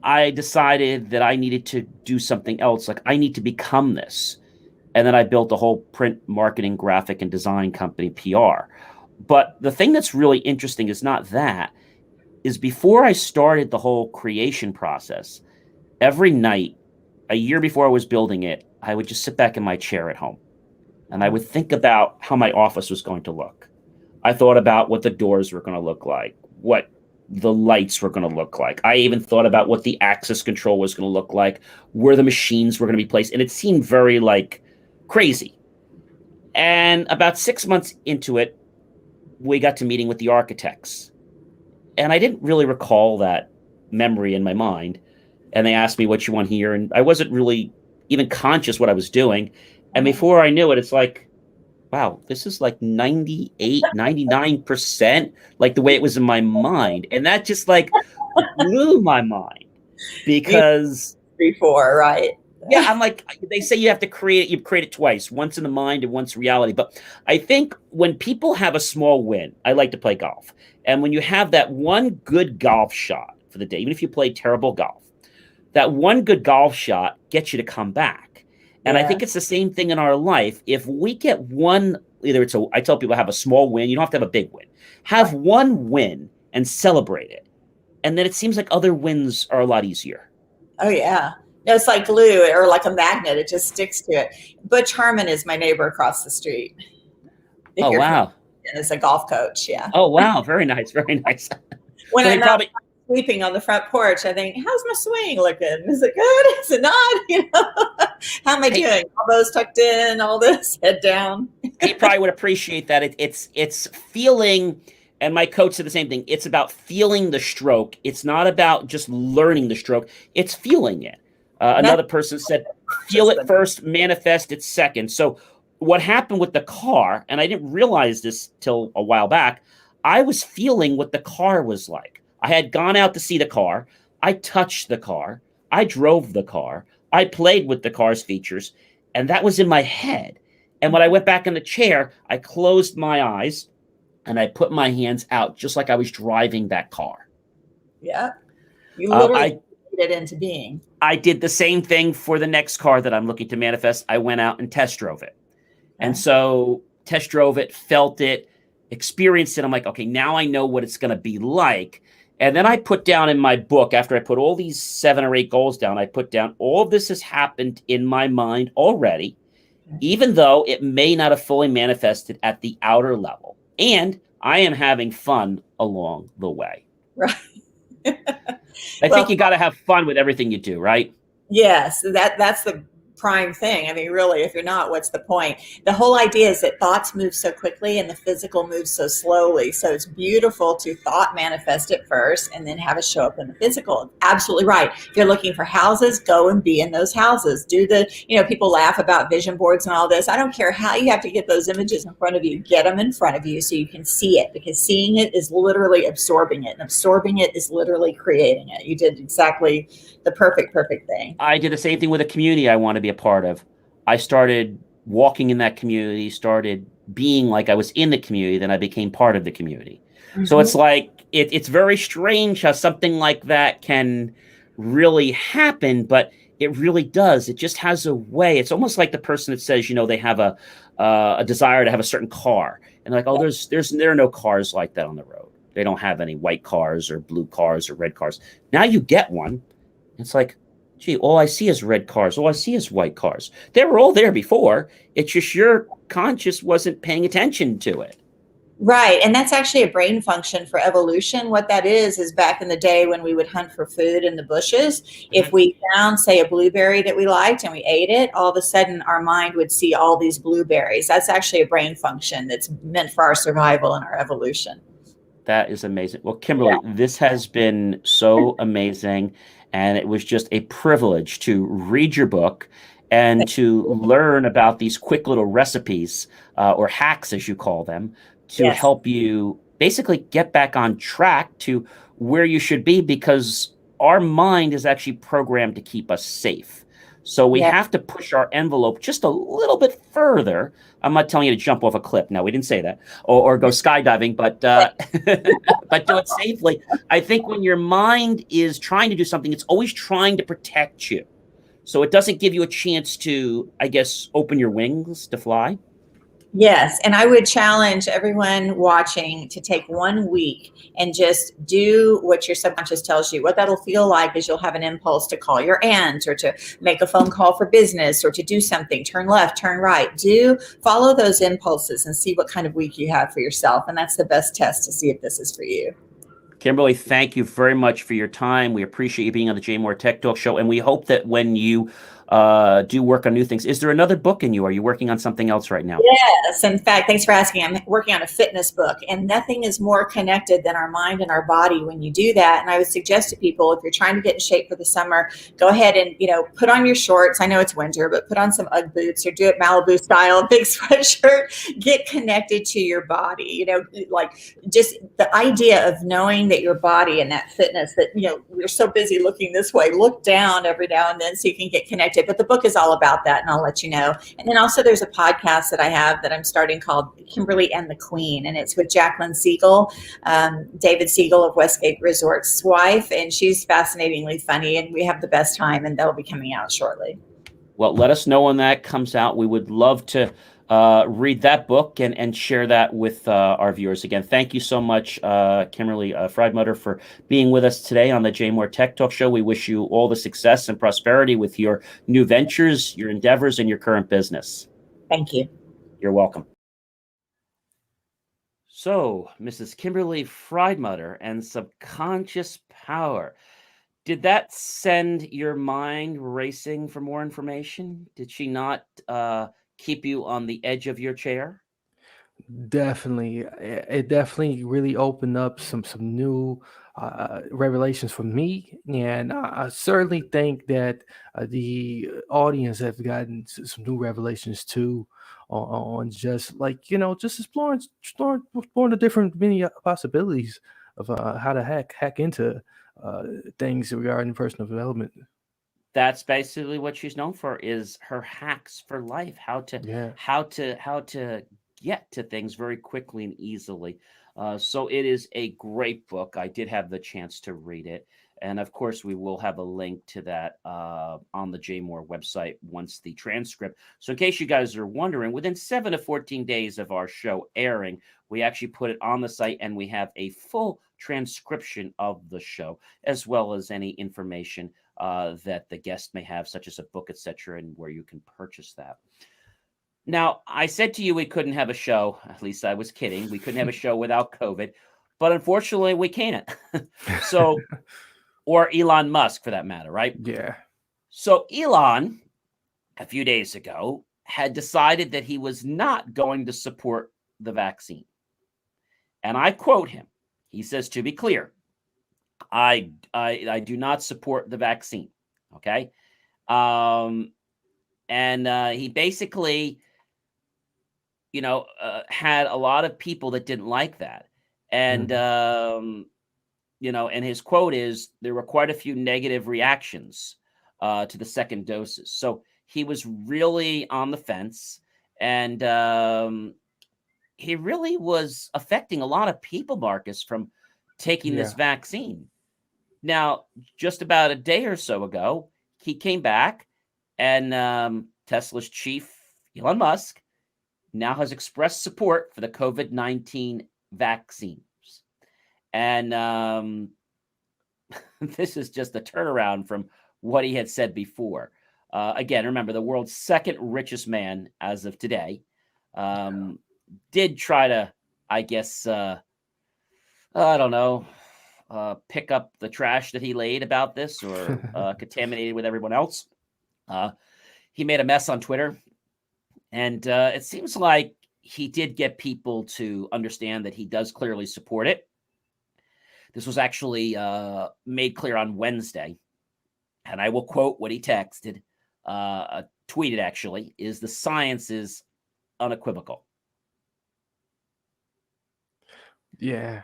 I decided that I needed to do something else. Like, I need to become this. And then I built a whole print marketing, graphic, and design company, PR. But the thing that's really interesting is not that, is before I started the whole creation process, every night, a year before I was building it, I would just sit back in my chair at home and I would think about how my office was going to look. I thought about what the doors were going to look like, what the lights were going to look like. I even thought about what the access control was going to look like, where the machines were going to be placed. And it seemed very crazy. And about 6 months into it, we got to meeting with the architects. And I didn't really recall that memory in my mind. And they asked me, what you want here? And I wasn't really even conscious what I was doing. And before I knew it, it's like, wow, this is 98, 99%, like the way it was in my mind. And that just blew my mind because before, right? Yeah, I'm like, they say you have to create it, you create it twice, once in the mind and once reality. But I think when people have a small win, I like to play golf. And when you have that one good golf shot for the day, even if you play terrible golf, that one good golf shot gets you to come back. And I Yeah. think it's the same thing in our life. If we get one, I tell people have a small win, you don't have to have a big win. Have one win and celebrate it. And then it seems like other wins are a lot easier. Oh, yeah. No, it's like glue or like a magnet. It just sticks to it. Butch Harmon is my neighbor across the street. Oh, wow. As a golf coach. Yeah. Oh, wow. Very nice. Very nice. When So I'm they probably, sleeping on the front porch, I think, how's my swing looking? Is it good? Is it not? You know, how am I doing? Elbows tucked in, all this, head down. he probably would appreciate that. It's feeling, and my coach said the same thing. It's about feeling the stroke. It's not about just learning the stroke. It's feeling it. Another person said, feel it first, manifest it second. So what happened with the car, and I didn't realize this till a while back, I was feeling what the car was like. I had gone out to see the car. I touched the car. I drove the car. I played with the car's features, and that was in my head. And when I went back in the chair, I closed my eyes and I put my hands out just like I was driving that car. Yeah. You literally put it into being. I did the same thing for the next car that I'm looking to manifest. I went out and test drove it. And so test drove it, felt it, experienced it. I'm like, okay, now I know what it's going to be like. And then I put down in my book, after I put all these 7 or 8 goals down, I put down all of this has happened in my mind already, even though it may not have fully manifested at the outer level. And I am having fun along the way. Right. I think you got to have fun with everything you do, right? Yes, that's the prime thing. I mean, really, if you're not, what's the point? The whole idea is that thoughts move so quickly and the physical moves so slowly. So it's beautiful to thought manifest it first and then have it show up in the physical. Absolutely right. If you're looking for houses, go and be in those houses. Do the, people laugh about vision boards and all this. I don't care how you have to get those images in front of you. Get them in front of you so you can see it, because seeing it is literally absorbing it, and absorbing it is literally creating it. You did exactly the perfect thing. I did the same thing with a community I want to be a part of. I started walking in that community, started being like I was in the community, then I became part of the community. Mm-hmm. So it's like, it's very strange how something like that can really happen, but it really does. It just has a way. It's almost like the person that says, they have a desire to have a certain car. And they're like, oh, there are no cars like that on the road. They don't have any white cars or blue cars or red cars. Now you get one. It's like, gee, all I see is red cars. All I see is white cars. They were all there before. It's just your conscious wasn't paying attention to it. Right. And that's actually a brain function for evolution. What that is back in the day when we would hunt for food in the bushes, if we found, say, a blueberry that we liked and we ate it, all of a sudden our mind would see all these blueberries. That's actually a brain function that's meant for our survival and our evolution. That is amazing. Well, Kimberly, this has been so amazing. And it was just a privilege to read your book and to learn about these quick little recipes or hacks, as you call them, to help you basically get back on track to where you should be, because our mind is actually programmed to keep us safe. So we have to push our envelope just a little bit further. I'm not telling you to jump off a cliff. No, we didn't say that. Or go skydiving, but but do it safely. I think when your mind is trying to do something, it's always trying to protect you. So it doesn't give you a chance to, I guess, open your wings to fly. Yes. And I would challenge everyone watching to take 1 week and just do what your subconscious tells you. What that'll feel like is you'll have an impulse to call your aunt or to make a phone call for business or to do something, turn left, turn right. Follow those impulses and see what kind of week you have for yourself. And that's the best test to see if this is for you. Kimberly, thank you very much for your time. We appreciate you being on the JMOR Tech Talk Show. And we hope that when you do work on new things, is there another book in you? Are you working on something else right now? Yes. In fact, thanks for asking. I'm working on a fitness book, and nothing is more connected than our mind and our body when you do that. And I would suggest to people, if you're trying to get in shape for the summer, go ahead and, put on your shorts. I know it's winter, but put on some UGG boots or do it Malibu style, big sweatshirt, get connected to your body. Like just the idea of knowing that your body and that fitness that, we're so busy looking this way, look down every now and then so you can get connected. it. But the book is all about that, and I'll let you know. And then also there's a podcast that I have that I'm starting called Kimberly and the Queen, and it's with Jacqueline Siegel, David Siegel of Westgate Resort's wife, and she's fascinatingly funny, and we have the best time, and that'll be coming out shortly. Well, let us know when that comes out. We would love to read that book and share that with our viewers. Again, thank you so much, Kimberly Friedmutter, for being with us today on the JMOR Tech Talk Show. We wish you all the success and prosperity with your new ventures, your endeavors, and your current business. Thank you. You're welcome. So, Mrs. Kimberly Friedmutter and subconscious power. Did that send your mind racing for more information? Did she not keep you on the edge of your chair? Definitely, it definitely really opened up some new revelations for me, and I certainly think that the audience have gotten some new revelations too on just like just exploring the different many possibilities of how to hack into uh, things regarding personal development. That's basically what she's known for, is her hacks for life, how to Yeah. get to things very quickly and easily. So it is a great book. I did have the chance to read it. And of course, we will have a link to that on the JMOR website once the transcript. So in case you guys are wondering, within 7 to 14 days of our show airing, we actually put it on the site, and we have a full transcription of the show, as well as any information that the guest may have, such as a book, etc., and where you can purchase that. Now, I said to you we couldn't have a show. At least I was kidding. We couldn't have a show without COVID, but unfortunately, we can't. So, or Elon Musk, for that matter, right? Yeah. So Elon, a few days ago, had decided that he was not going to support the vaccine. And I quote him. He says, to be clear, I do not support the vaccine. Okay. And he basically, had a lot of people that didn't like that. And, and his quote is, there were quite a few negative reactions to the second doses. So he was really on the fence, and he really was affecting a lot of people, Marcus, from taking this vaccine. Now, just about a day or so ago, he came back, and Tesla's chief, Elon Musk, now has expressed support for the COVID-19 vaccines. And this is just a turnaround from what he had said before. Again, remember, the world's second richest man as of today did try to, I guess, I don't know, pick up the trash that he laid about this, or contaminated with everyone else. He made a mess on Twitter, and it seems like he did get people to understand that he does clearly support it. This was actually made clear on Wednesday, and I will quote what he tweeted actually, is the science is unequivocal. Yeah.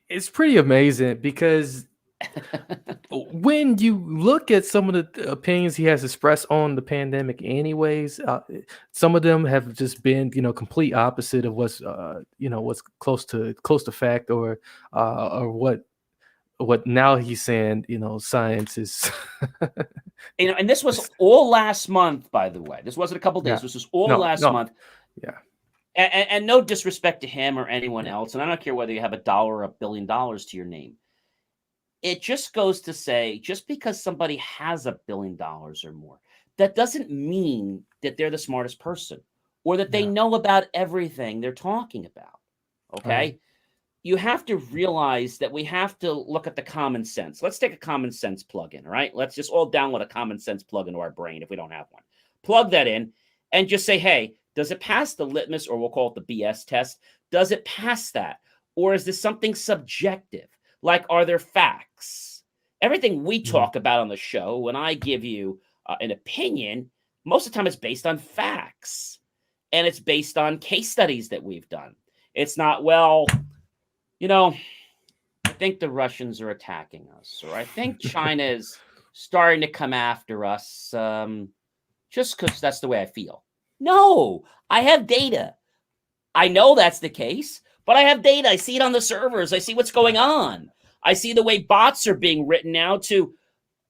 It's pretty amazing because when you look at some of the opinions he has expressed on the pandemic anyways, some of them have just been complete opposite of what's close to fact, or what now he's saying science is. And this was all last month, by the way. This wasn't a couple days. Yeah. This was all last month. Yeah. And no disrespect to him or anyone else, and I don't care whether you have $1 or $1 billion to your name. It just goes to say, just because somebody has $1 billion or more, that doesn't mean that they're the smartest person, or that they know about everything they're talking about. Okay? Right. You have to realize that we have to look at the common sense. Let's take a common sense plug-in, all right? Let's just all download a common sense plug into our brain if we don't have one. Plug that in and just say, hey, does it pass the litmus, or we'll call it the BS test? Does it pass that? Or is this something subjective? Like, are there facts? Everything we talk about on the show, when I give you an opinion, most of the time it's based on facts. And it's based on case studies that we've done. It's not, well, I think the Russians are attacking us, or I think China is starting to come after us just because that's the way I feel. No, I have data. I know that's the case, but I have data. I see it on the servers. I see what's going on. I see the way bots are being written now to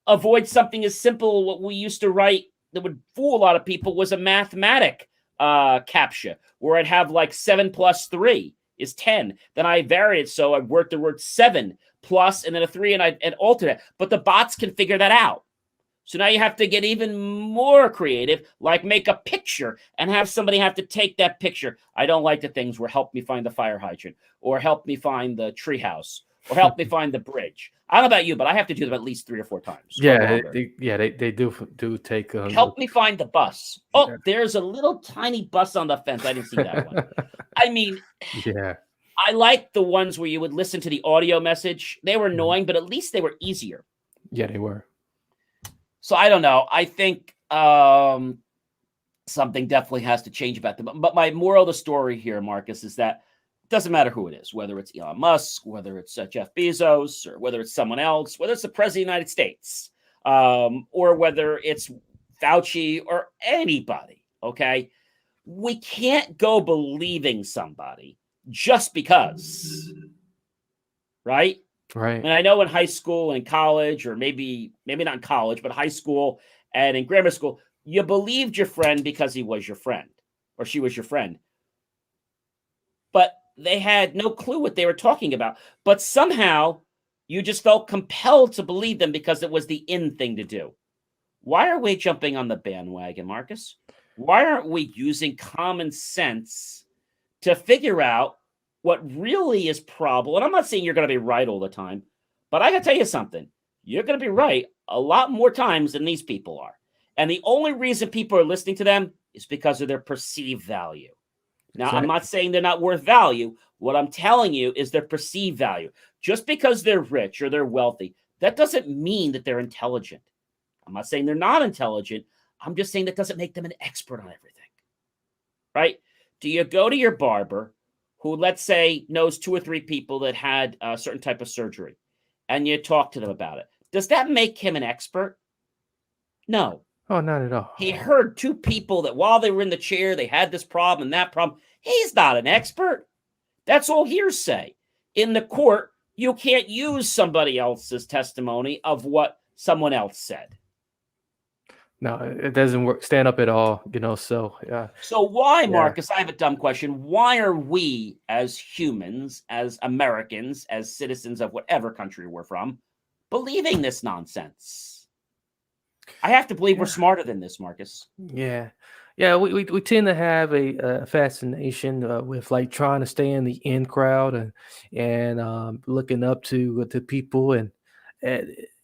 avoid something as simple. What we used to write that would fool a lot of people was a mathematic captcha, where I'd have like 7 plus 3 is 10. Then I vary it, so I worked the word 7 plus and then a 3 and alternate. But the bots can figure that out. So now you have to get even more creative, like make a picture and have somebody have to take that picture. I don't like the things where help me find the fire hydrant or help me find the treehouse or help me find the bridge. I don't know about you, but I have to do them at least 3 or 4 times. Yeah, they do take. Help me find the bus. Oh, there's a little tiny bus on the fence. I didn't see that one. I mean, yeah, I like the ones where you would listen to the audio message. They were annoying, but at least they were easier. Yeah, they were. So I don't know. I think something definitely has to change about them. But my moral of the story here, Marcus, is that it doesn't matter who it is, whether it's Elon Musk, whether it's Jeff Bezos, or whether it's someone else, whether it's the president of the United States, or whether it's Fauci or anybody, okay? We can't go believing somebody just because, right? Right. And I know in high school and college, or maybe not in college, but high school and in grammar school, you believed your friend because he was your friend or she was your friend. But they had no clue what they were talking about. But somehow you just felt compelled to believe them because it was the in thing to do. Why are we jumping on the bandwagon, Marcus? Why aren't we using common sense to figure out what really is probable? And I'm not saying you're going to be right all the time, but I got to tell you something. You're going to be right a lot more times than these people are. And the only reason people are listening to them is because of their perceived value. Now, I'm not saying they're not worth value. What I'm telling you is their perceived value. Just because they're rich or they're wealthy, that doesn't mean that they're intelligent. I'm not saying they're not intelligent. I'm just saying that doesn't make them an expert on everything, right? Do you go to your barber who, let's say, knows 2 or 3 people that had a certain type of surgery, and you talk to them about it? Does that make him an expert? No. Oh, not at all. He heard 2 people that while they were in the chair, they had this problem and that problem. He's not an expert. That's all hearsay. In the court, you can't use somebody else's testimony of what someone else said. No, it doesn't work. Stand up at all, so yeah. So why, Marcus, I have a dumb question. Why are we as humans, as Americans, as citizens of whatever country we're from, believing this nonsense? I have to believe we're smarter than this, Marcus. Yeah. We tend to have a fascination with like trying to stay in the in crowd and looking up to people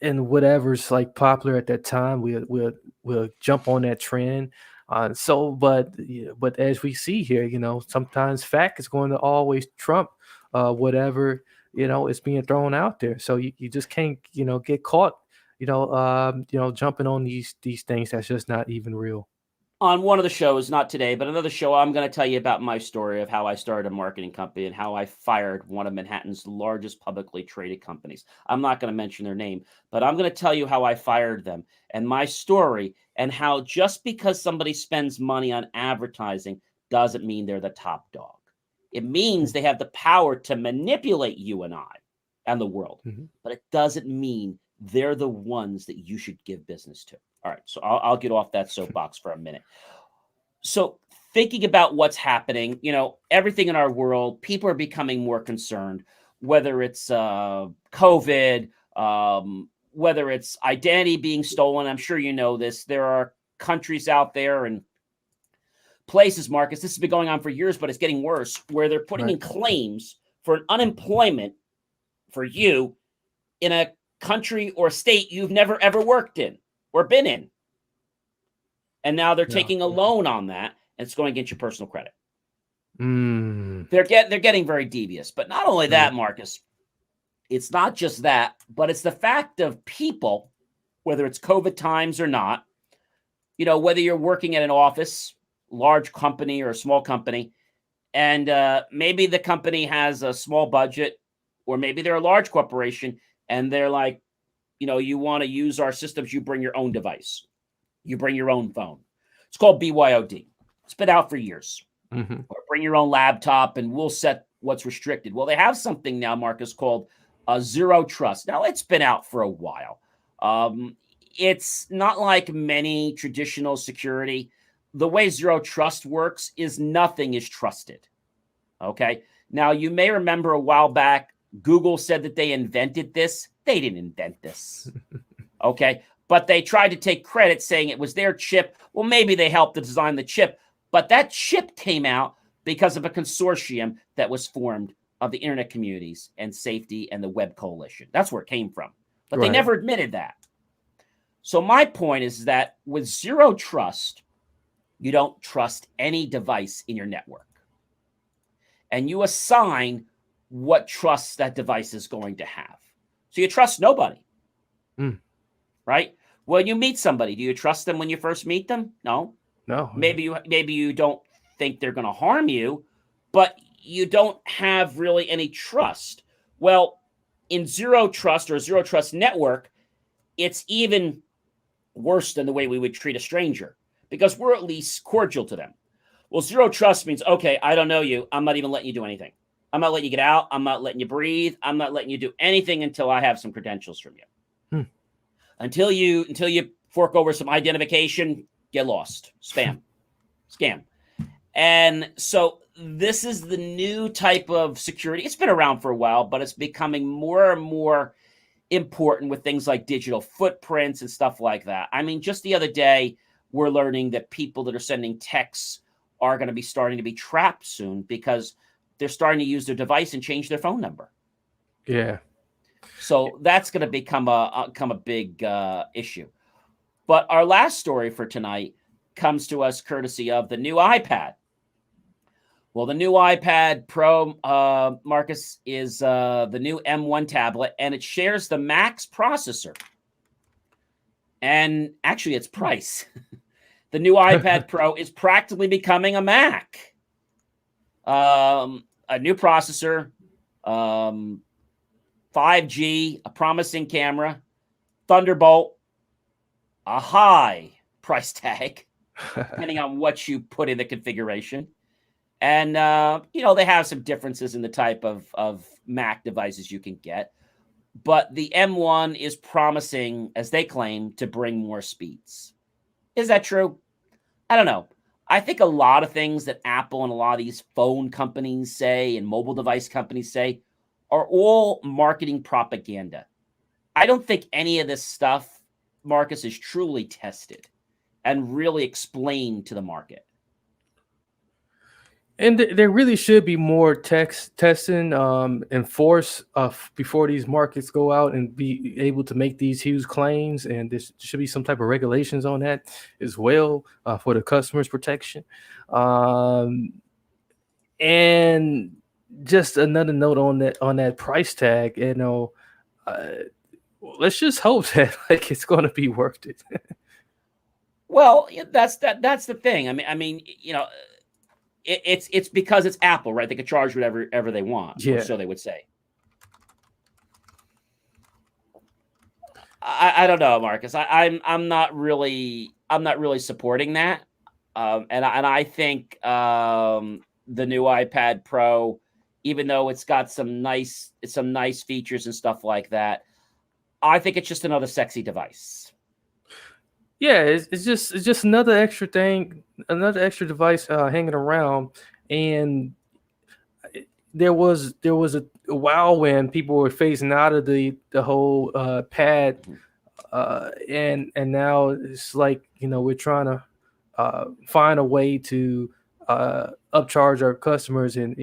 and whatever's like popular at that time. We'll jump on that trend. But as we see here, sometimes fact is going to always trump whatever is being thrown out there. So you just can't get caught jumping on these things that's just not even real. On one of the shows, not today, but another show, I'm going to tell you about my story of how I started a marketing company and how I fired one of Manhattan's largest publicly traded companies. I'm not going to mention their name, but I'm going to tell you how I fired them and my story, and how just because somebody spends money on advertising doesn't mean they're the top dog. It means they have the power to manipulate you and I and the world, but it doesn't mean they're the ones that you should give business to. All right, so I'll get off that soapbox for a minute. So thinking about what's happening, everything in our world, people are becoming more concerned, whether it's COVID, whether it's identity being stolen. I'm sure you know this. There are countries out there and places, Marcus, this has been going on for years, but it's getting worse, where they're putting in claims for an unemployment for you in a country or state you've never ever worked in or been in. And now they're taking a loan on that, and it's going against your personal credit. They're getting very devious. But not only that, Marcus, it's not just that, but it's the fact of people, whether it's COVID times or not, whether you're working at an office, large company or a small company, and maybe the company has a small budget, or maybe they're a large corporation, and they're like, you want to use our systems, you bring your own device. You bring your own phone. It's called BYOD. It's been out for years. Mm-hmm. Or bring your own laptop and we'll set what's restricted. Well, they have something now, Marcus, called Zero Trust. Now, it's been out for a while. It's not like many traditional security. The way Zero Trust works is nothing is trusted. Okay. Now, you may remember a while back, Google said that they invented this. They didn't invent this. Okay. But they tried to take credit saying it was their chip. Well, maybe they helped to design the chip, but that chip came out because of a consortium that was formed of the internet communities and safety and the web coalition. That's where it came from. But they never admitted that. So my point is that with Zero Trust, you don't trust any device in your network. And you assign what trust that device is going to have. So you trust nobody. Right? When you meet somebody, do you trust them when you first meet them? No. Maybe you don't think they're going to harm you, but you don't have really any trust. Well, in Zero Trust or Zero Trust Network, it's even worse than the way we would treat a stranger because we're at least cordial to them. Well, Zero Trust means, okay, I don't know you. I'm not even letting you do anything. I'm not letting you get out. I'm not letting you breathe. I'm not letting you do anything until I have some credentials from you. Until you fork over some identification, get lost. Spam. Scam. And so this is the new type of security. It's been around for a while, but it's becoming more and more important with things like digital footprints and stuff like that. I mean, just the other day, we're learning that people that are sending texts are going to be starting to be trapped soon because they're starting to use their device and change their phone number. Yeah. So that's going to become a big issue. But our last story for tonight comes to us courtesy of the new iPad. Well, the new iPad Pro, Marcus, is the new M1 tablet, and it shares the Mac's processor. And actually, its price. The new iPad Pro is practically becoming a Mac. A new processor, 5G, a promising camera, Thunderbolt, a high price tag, depending on what you put in the configuration. And, they have some differences in the type of Mac devices you can get. But the M1 is promising, as they claim, to bring more speeds. Is that true? I don't know. I think a lot of things that Apple and a lot of these phone companies say and mobile device companies say are all marketing propaganda. I don't think any of this stuff, Marcus, is truly tested and really explained to the market. And there really should be more testing enforced before these markets go out and be able to make these huge claims. And there should be some type of regulations on that as well for the customer's protection. And just another note on that price tag, let's just hope that it's going to be worth it. Well, that's the thing. I mean, it's because it's Apple, right? They can charge whatever they want. Yeah. Or so they would say. I don't know, Marcus. I'm not really supporting that. And I think the new iPad Pro, even though it's got some nice features and stuff like that, I think it's just another sexy device. Yeah, it's just another extra thing, another extra device hanging around. And there was a while when people were phasing out of the whole pad, and now it's like we're trying to find a way to upcharge our customers and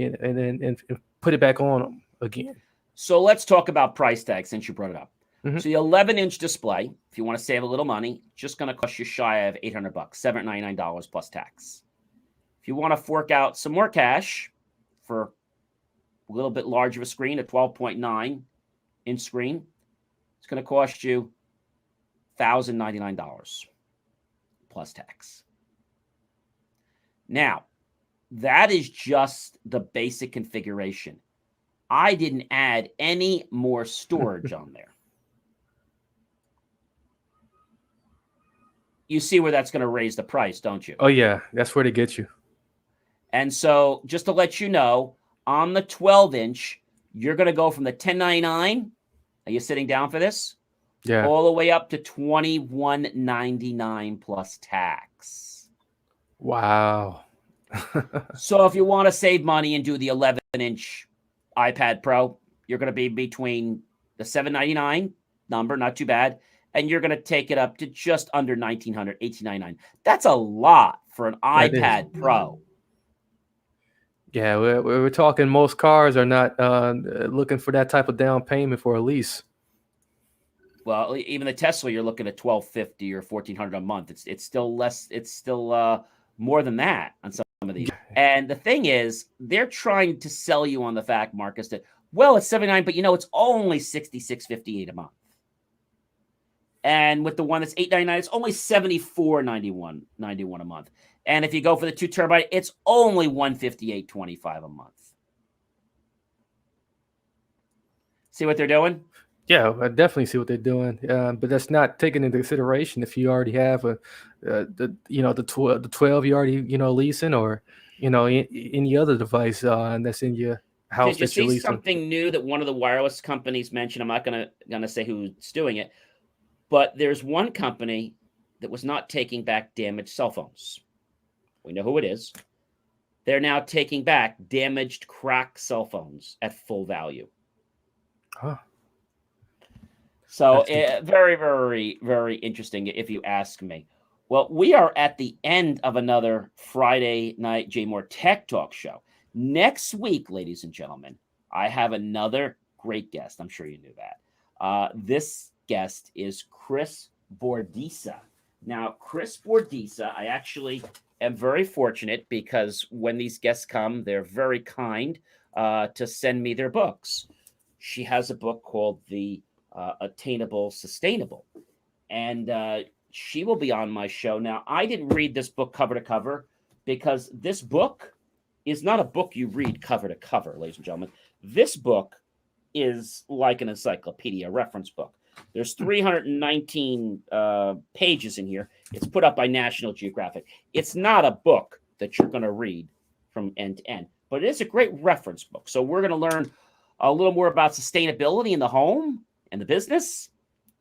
put it back on them again. So let's talk about price tag since you brought it up. Mm-hmm. So the 11-inch display, if you want to save a little money, just going to cost you shy of $800, $799 plus tax. If you want to fork out some more cash for a little bit larger of a screen, a 12.9-inch screen, it's going to cost you $1,099 plus tax. Now, that is just the basic configuration. I didn't add any more storage on there. you see where that's going to raise the price, don't you? Oh yeah, that's where they get you. And so just to let you know, on the 12-inch, you're going to go from the $10.99. Are you sitting down for this? Yeah. All the way up to $21.99 plus tax. Wow. So if you want to save money and do the 11-inch iPad Pro, you're going to be between the $799 number, not too bad, and you're going to take it up to just under $1,900, $1,899. That's a lot for an iPad Pro. Yeah, we're talking most cars are not looking for that type of down payment for a lease. Well, even the Tesla, you're looking at $1,250 or $1,400 a month. It's still less. It's still more than that on some of these. And the thing is, they're trying to sell you on the fact, Marcus, that it's $79, but it's only $66.58 a month. And with the one that's $899, it's only $74.91 a month. And if you go for the 2 terabyte, it's only $158.25 a month. See what they're doing? Yeah, I definitely see what they're doing, but that's not taken into consideration if you already have the 12 you already leasing, or any other device that's in your house. Did you that you're see leasing. something new that one of the wireless companies mentioned? I'm not gonna say who's doing it, but there's one company that was not taking back damaged cell phones. We know who it is. They're now taking back damaged, cracked cell phones at full value. Huh. So very, very, very interesting, if you ask me. Well, we are at the end of another Friday night JMOR Tech Talk Show. Next week, ladies and gentlemen, I have another great guest. I'm sure you knew that. This guest is Chris Bordisa. Now, Chris Bordisa, I actually am very fortunate because when these guests come, they're very kind to send me their books. She has a book called The Attainable Sustainable, and she will be on my show. Now, I didn't read this book cover to cover because this book is not a book you read cover to cover, ladies and gentlemen. This book is like an encyclopedia reference book. There's 319 pages in here. It's put up by National Geographic. It's not a book that you're going to read from end to end, but it is a great reference book. So we're going to learn a little more about sustainability in the home and the business.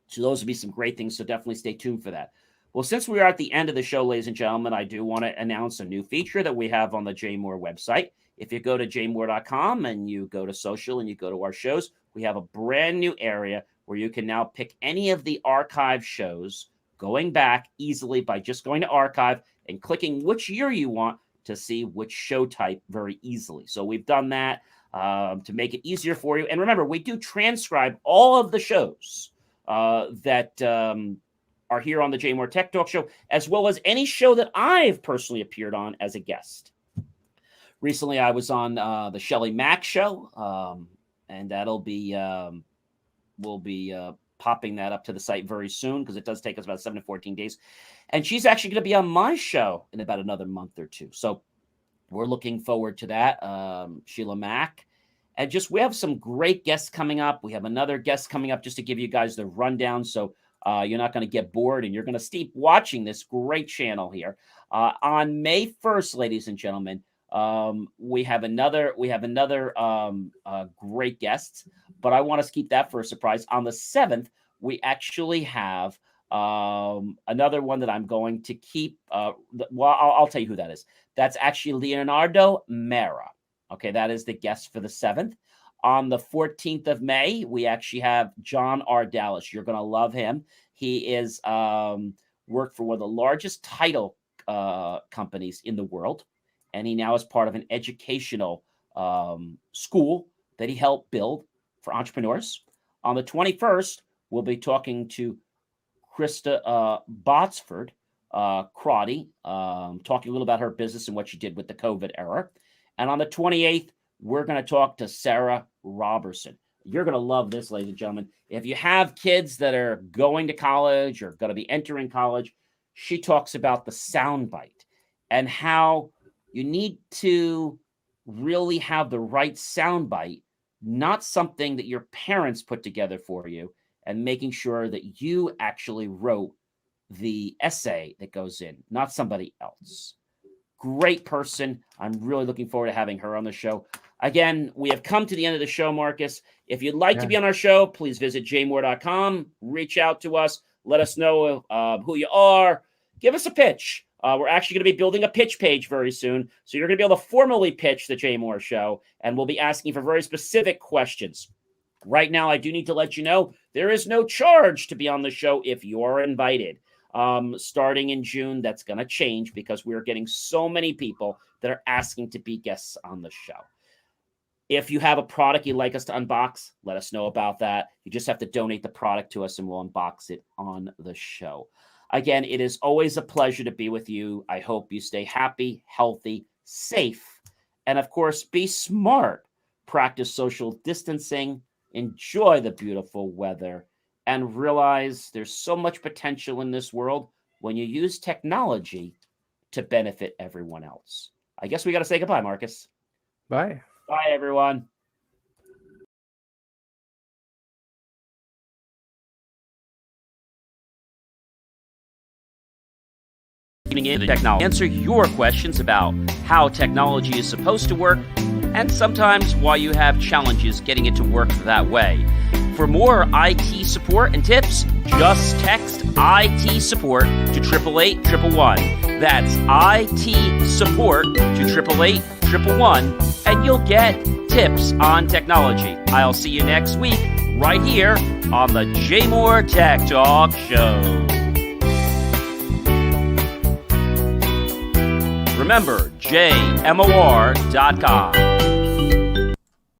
So those would be some great things. So definitely stay tuned for that. Well, since we are at the end of the show, ladies and gentlemen, I do want to announce a new feature that we have on the JMOR website. If you go to jmor.com and you go to social and you go to our shows, we have a brand new area where you can now pick any of the archive shows, going back easily by just going to archive and clicking which year you want to see which show type very easily. So we've done that to make it easier for you. And remember, we do transcribe all of the shows that are here on the JMOR Tech Talk Show, as well as any show that I've personally appeared on as a guest. Recently, I was on the Shelley Mack show, and that'll be we'll be popping that up to the site very soon because it does take us about 7 to 14 days. And she's actually going to be on my show in about another month or two. So we're looking forward to that, Sheila Mack. And we have some great guests coming up. We have another guest coming up just to give you guys the rundown. So you're not going to get bored and you're going to keep watching this great channel here. On May 1st, ladies and gentlemen, we have another great guest, but I want to keep that for a surprise. On the 7th, we actually have another one that I'm going to keep. I'll tell you who that is. That's actually Leonardo Mera. Okay, that is the guest for the 7th. On the 14th of May, we actually have John R. Dallas. You're going to love him. He is worked for one of the largest title companies in the world, and he now is part of an educational school that he helped build for entrepreneurs. On the 21st, we'll be talking to Krista Botsford Crotty, talking a little about her business and what she did with the COVID era. And on the 28th, we're going to talk to Sarah Robertson. You're going to love this, ladies and gentlemen. If you have kids that are going to college or going to be entering college, she talks about the soundbite and how you need to really have the right soundbite, not something that your parents put together for you, and making sure that you actually wrote the essay that goes in, not somebody else. Great person. I'm really looking forward to having her on the show. Again, we have come to the end of the show, Marcus. If you'd like to be on our show, please visit jmor.com. Reach out to us. Let us know who you are. Give us a pitch. We're actually going to be building a pitch page very soon. So you're going to be able to formally pitch the JMOR show, and we'll be asking for very specific questions. Right now, I do need to let you know there is no charge to be on the show if you're invited. Starting in June, that's going to change because we're getting so many people that are asking to be guests on the show. If you have a product you'd like us to unbox, let us know about that. You just have to donate the product to us and we'll unbox it on the show. Again, it is always a pleasure to be with you. I hope you stay happy, healthy, safe, and of course, be smart. Practice social distancing, enjoy the beautiful weather, and realize there's so much potential in this world when you use technology to benefit everyone else. I guess we got to say goodbye, Marcus. Bye. Bye, everyone. In technology. Answer your questions about how technology is supposed to work and sometimes why you have challenges getting it to work that way. For more IT support and tips, just text IT support to 888-111. That's IT support to 888-111, and you'll get tips on technology. I'll see you next week right here on the JMOR Tech Talk Show. Remember, JMOR.com.